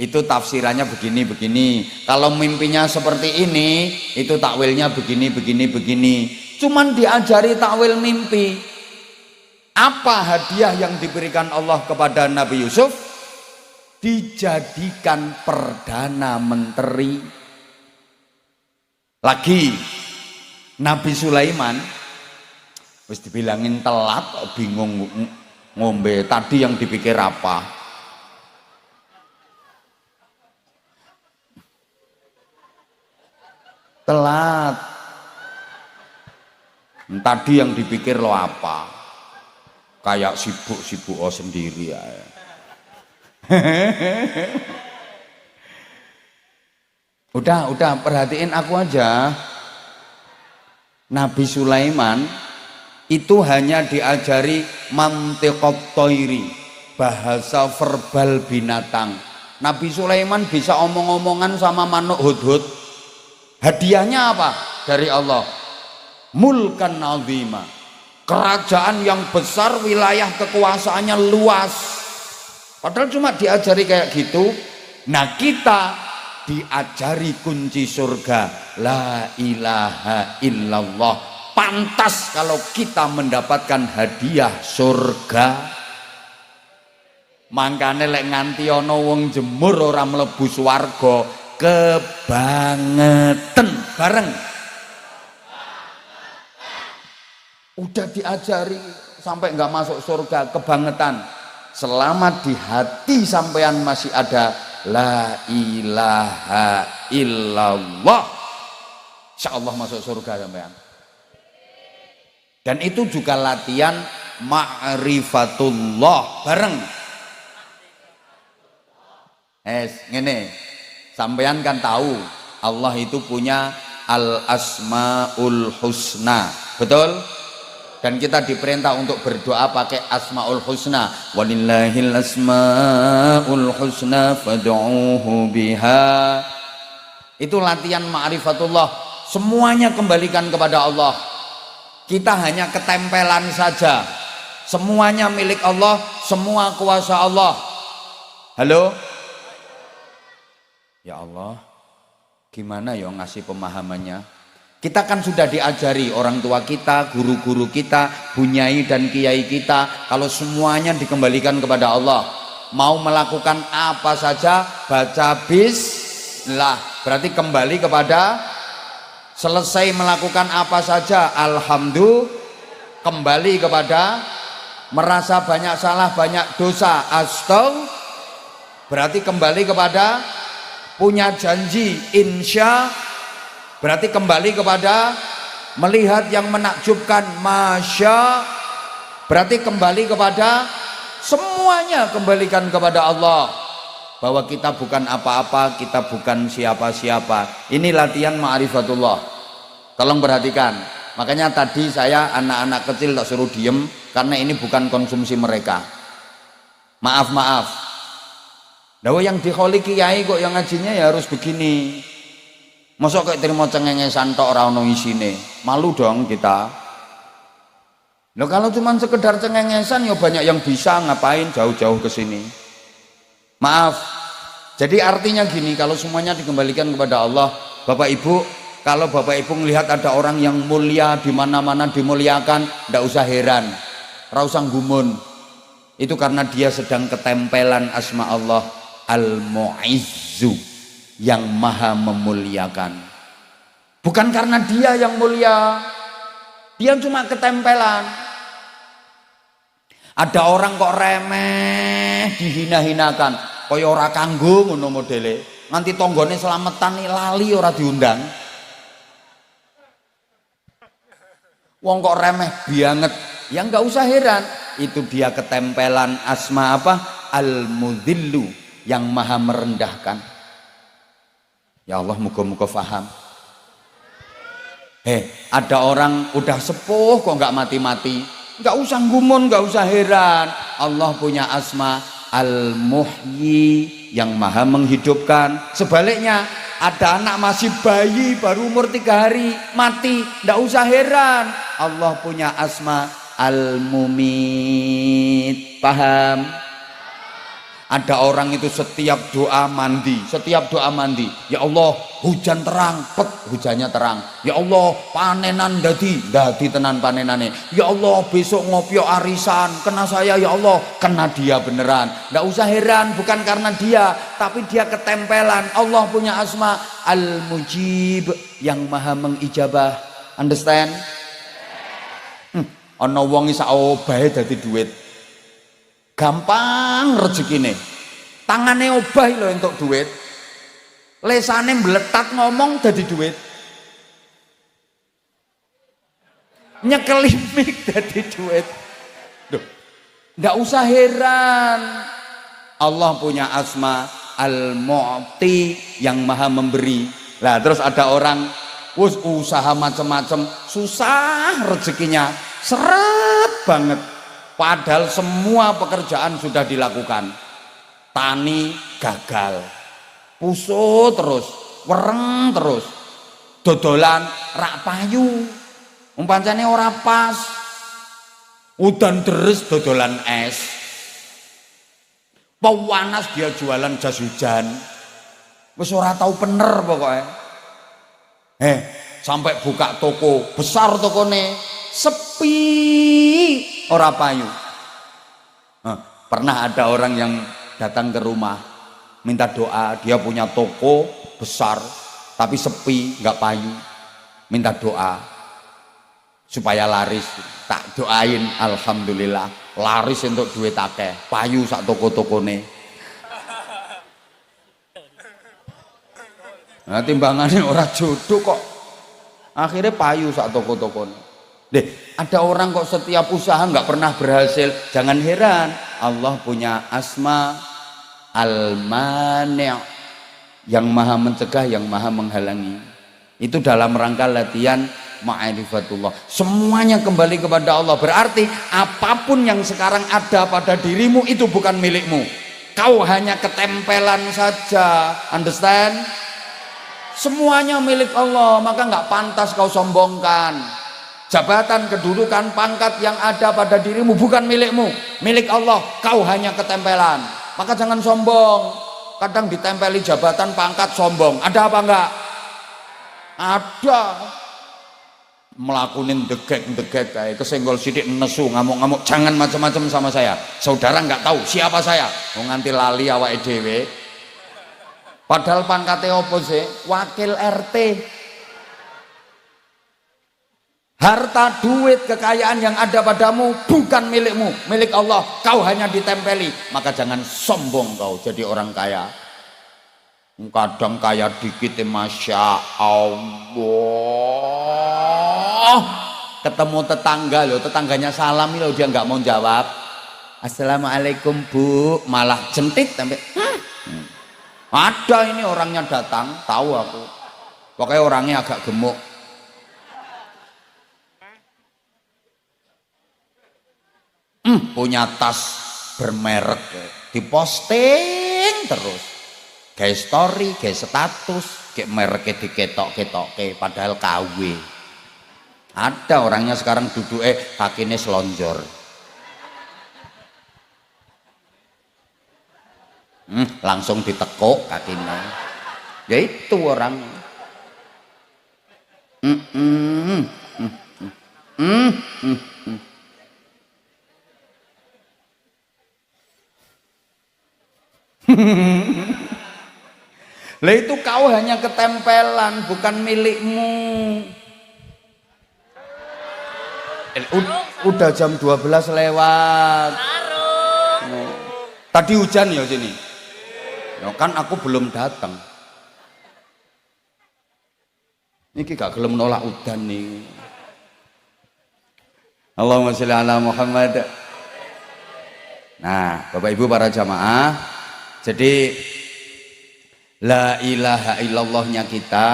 itu tafsirannya begini. Kalau mimpinya seperti ini, itu takwilnya begini. Cuman diajari takwil mimpi. Apa hadiah yang diberikan Allah kepada Nabi Yusuf? Dijadikan perdana menteri. Lagi Nabi Sulaiman wis dibilangin telat, bingung ngombe. Tadi yang dipikir apa? Telat. Tadi yang dipikir lo apa? Kayak sibuk sendiri ya. Udah perhatiin aku aja. Nabi Sulaiman itu hanya diajari mantiqat thairi, bahasa verbal binatang. Nabi Sulaiman bisa omong-omongan sama manuk hudhud. Hadiahnya apa dari Allah? Mulkan azima, kerajaan yang besar, wilayah kekuasaannya luas. Padahal cuma diajari kayak gitu. Nah, kita diajari kunci surga, la ilaha illallah. Pantas kalau kita mendapatkan hadiah surga. Mangkane lek nganti ana wong jemur ora mlebu swarga, kebangetan bareng. Udah diajari sampai nggak masuk surga, kebangetan. Selama di hati sampean masih ada la ilaha illallah, insyaallah masuk surga sampean. Dan itu juga latihan ma'rifatullah bareng. Ngene, sampean kan tahu Allah itu punya al asmaul husna, betul? Dan kita diperintah untuk berdoa pakai asmaul husna. Walillahil asmaul husna fad'uuhu biha. Itu latihan ma'rifatullah. Semuanya kembalikan kepada Allah. Kita hanya ketempelan saja. Semuanya milik Allah, semua kuasa Allah. Halo? Ya Allah, gimana ya ngasih pemahamannya? Kita kan sudah diajari orang tua kita, guru-guru kita, bunyai dan kiai kita, kalau semuanya dikembalikan kepada Allah. Mau melakukan apa saja, baca bismillah. Berarti kembali kepada, selesai melakukan apa saja, alhamdulillah, kembali kepada, merasa banyak salah, banyak dosa, astagfirullah, berarti kembali kepada, punya janji, insya, berarti kembali kepada, melihat yang menakjubkan, masya, berarti kembali kepada, semuanya kembalikan kepada Allah, bahwa kita bukan apa-apa, kita bukan siapa-siapa. Ini latihan ma'rifatullah. Tolong perhatikan. Makanya tadi saya anak-anak kecil tak suruh diem, karena ini bukan konsumsi mereka. Maaf. Nah, yang dikholi kiai kok yang ngajinya ya harus begini. Masa kayak terima cengengesan tok ora ono isine. Malu dong kita. Loh, kalau cuma sekedar cengengesan ya banyak yang bisa, ngapain jauh-jauh ke sini. Maaf. Jadi artinya gini, kalau semuanya dikembalikan kepada Allah, Bapak Ibu, kalau Bapak Ibu melihat ada orang yang mulia di mana-mana dimuliakan, tidak usah heran, tidak usah gumun. Itu karena dia sedang ketempelan asma Allah Al-Mu'izzu, yang maha memuliakan. Bukan karena dia yang mulia, dia cuma ketempelan. Ada orang kok remeh, dihina-hinakan, kaya ora kanggo ngono modele. Nganti tanggane selametan lali ora diundang. Wong kok remeh banget, ya nggak usah heran. Itu dia ketempelan asma apa? Al-Mudzillu, yang maha merendahkan. Ya Allah, muga-muga faham. Ada orang udah sepuh kok nggak mati-mati. Nggak usah gumun, nggak usah heran. Allah punya asma Al-Muhyi, yang maha menghidupkan. Sebaliknya, ada anak masih bayi baru umur 3 hari mati, nggak usah heran. Allah punya asma Al-Mumit. Paham? Ada orang itu setiap doa mandi, ya Allah hujan terang, pek hujannya terang. Ya Allah panenan dadi tenan panenane. Ya Allah besok ngopyo arisan, kena saya, ya Allah kena dia beneran. Nggak usah heran, bukan karena dia, tapi dia ketempelan. Allah punya asma Al-Mujib, yang maha mengijabah. Understand? Ana wong isa obahe dadi duit. Gampang rezekine, tangane obah lho entuk duit, lesane mbletat ngomong dadi duit, nyekelimik dadi duit. Duh, nggak usah heran. Allah punya asma Al-Mu'ti, yang maha memberi. Lah terus ada orang usaha macam-macam, susah rezekinya, seret banget. Padahal semua pekerjaan sudah dilakukan. Tani gagal, pusut terus, wereng terus, dodolan rak payu, umpancane ora pas, udan deres dodolan es, panas dia jualan jas hujan, wis ora tau bener pokoknya. Sampai buka toko besar, tokone sepi, ora payu. Pernah ada orang yang datang ke rumah minta doa, dia punya toko besar tapi sepi, nggak payu, minta doa supaya laris. Tak doain, alhamdulillah laris untuk duit akeh, payu sak toko-tokone. Nah, timbangannya ora jodoh kok, akhirnya payu sak toko-tokone. Ada orang kok setiap usaha nggak pernah berhasil. Jangan heran, Allah punya asma Al-Mani', yang maha mencegah, yang maha menghalangi. Itu dalam rangka latihan ma'rifatullah. Semuanya kembali kepada Allah. Berarti apapun yang sekarang ada pada dirimu itu bukan milikmu. Kau hanya ketempelan saja. Understand? Semuanya milik Allah, maka nggak pantas kau sombongkan. Jabatan, kedudukan, pangkat yang ada pada dirimu bukan milikmu, milik Allah. Kau hanya ketempelan, maka jangan sombong. Kadang ditempeli jabatan, pangkat, sombong. Ada apa enggak? Ada. Melakukan degek kayak kesenggol sidik nesu, ngamuk-ngamuk, jangan macam-macam sama saya. Saudara nggak tahu siapa saya, mau nganti lali awake dhewe. Padahal pangkatnya apa sih? Wakil RT. Harta, duit, kekayaan yang ada padamu bukan milikmu, milik Allah. Kau hanya ditempeli, maka jangan sombong kau jadi orang kaya. Kadang kaya dikit, masya Allah. Ketemu tetangga loh, tetangganya salam loh, dia nggak mau jawab. Assalamualaikum Bu, malah jentit sampai. Ada ini orangnya datang, tahu aku. Pokoknya orangnya agak gemuk. Punya tas bermerek, diposting terus. Kayak story, kayak status, kayak mereknya diketok-ketok, padahal KW. Ada orangnya sekarang duduk kakinya selonjor. Langsung ditekuk kakinya. Ya itu orangnya. Lah itu kau hanya ketempelan, bukan milikmu. Udah jam 12 lewat. Tadi hujan ya sini. Ya kan aku belum datang. Niki gak gelem nolak udan nih. Allahumma sholli ala Muhammad. Nah, Bapak Ibu para jamaah, jadi la ilaha illallahnya kita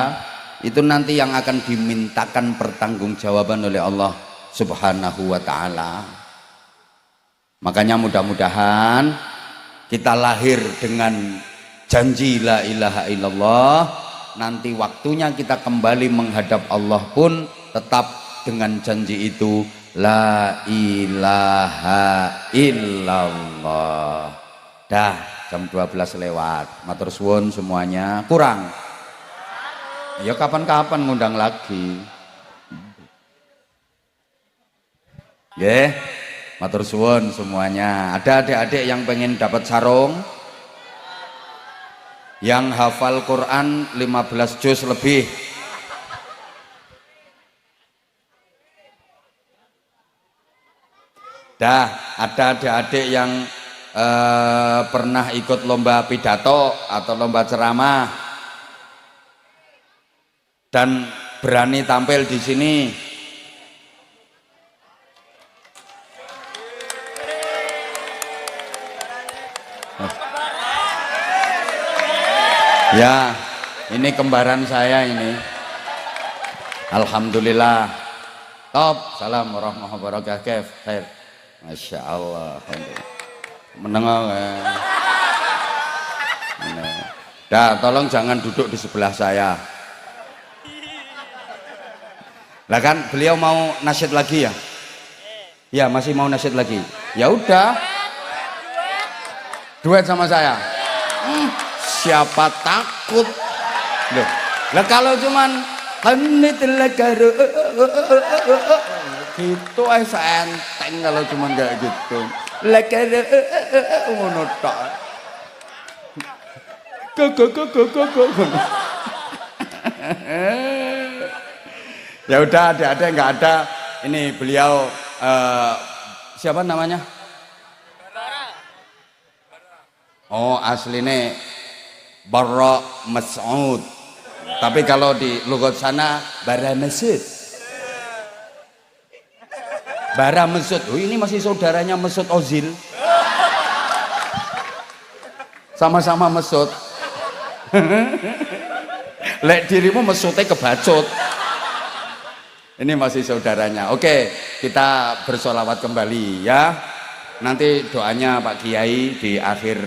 itu nanti yang akan dimintakan pertanggungjawaban oleh Allah Subhanahu wa ta'ala. Makanya mudah-mudahan kita lahir dengan janji la ilaha illallah, nanti waktunya kita kembali menghadap Allah pun tetap dengan janji itu, la ilaha illallah. Dah jam 12 lewat, matur suwun semuanya. Kurang ya kapan-kapan ngundang lagi. Matur suwun semuanya. Ada adik-adik yang pengen dapat sarung, yang hafal Quran 15 juz lebih. Dah ada adik-adik yang pernah ikut lomba pidato atau lomba ceramah dan berani tampil di sini. Ya, ini kembaran saya ini. Alhamdulillah. Top. Salam warahmatullahi wabarakatuh. Khair. Masya Allah. Menengok Dah, tolong jangan duduk di sebelah saya. Lah kan beliau mau nasyid lagi ya? Ya, masih mau nasyid lagi. Ya udah. Duet sama saya. Siapa takut? Loh. Lah kalau cuman gitu enteng kalau cuman kayak gitu. Ngono tok. Ya udah, ada nggak ada. Ini beliau siapa namanya? Oh, aslinya Barra Mas'ud. Tapi kalau di lugat sana Bara Mesud. Bara Mesud. Oh, ini masih saudaranya Mesut Ozil. Sama-sama Mesut. Lek dirimu Mesutnya kebacut. Ini masih saudaranya. Oke, kita bersolawat kembali ya. Nanti doanya Pak Kiai di akhir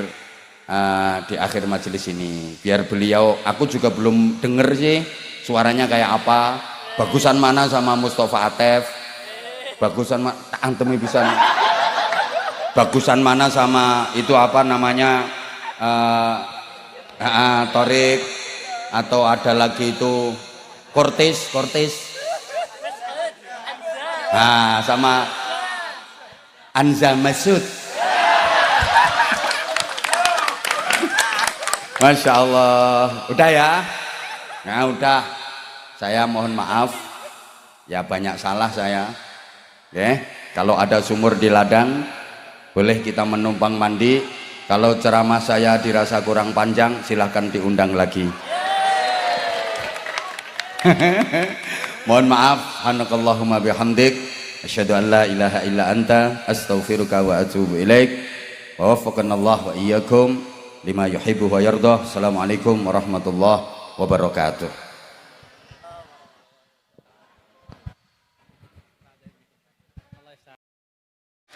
di akhir majelis ini. Biar beliau, aku juga belum denger sih suaranya kayak apa. Bagusan mana sama Mustafa Atef? Bagusan mana? Antemi bisa. Bagusan mana sama itu apa namanya? Torik, atau ada lagi itu Kortis. Nah, sama Anza Masud. Masya Allah. Udah ya? Nah udah. Saya mohon maaf. Ya banyak salah saya. Oke. Kalau ada sumur di ladang, boleh kita menumpang mandi. Kalau ceramah saya dirasa kurang panjang, silahkan diundang lagi. Mohon maaf. Subhanakallahumma bihamdik, asyhadu an la ilaha illa anta, astaghfiruka wa atubu ilaik. Wa waffaqanallahu wa iyyakum lima yuhibbu wa yardah. Assalamualaikum warahmatullahi wabarakatuh.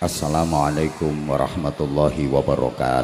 Assalamualaikum warahmatullahi wabarakatuh.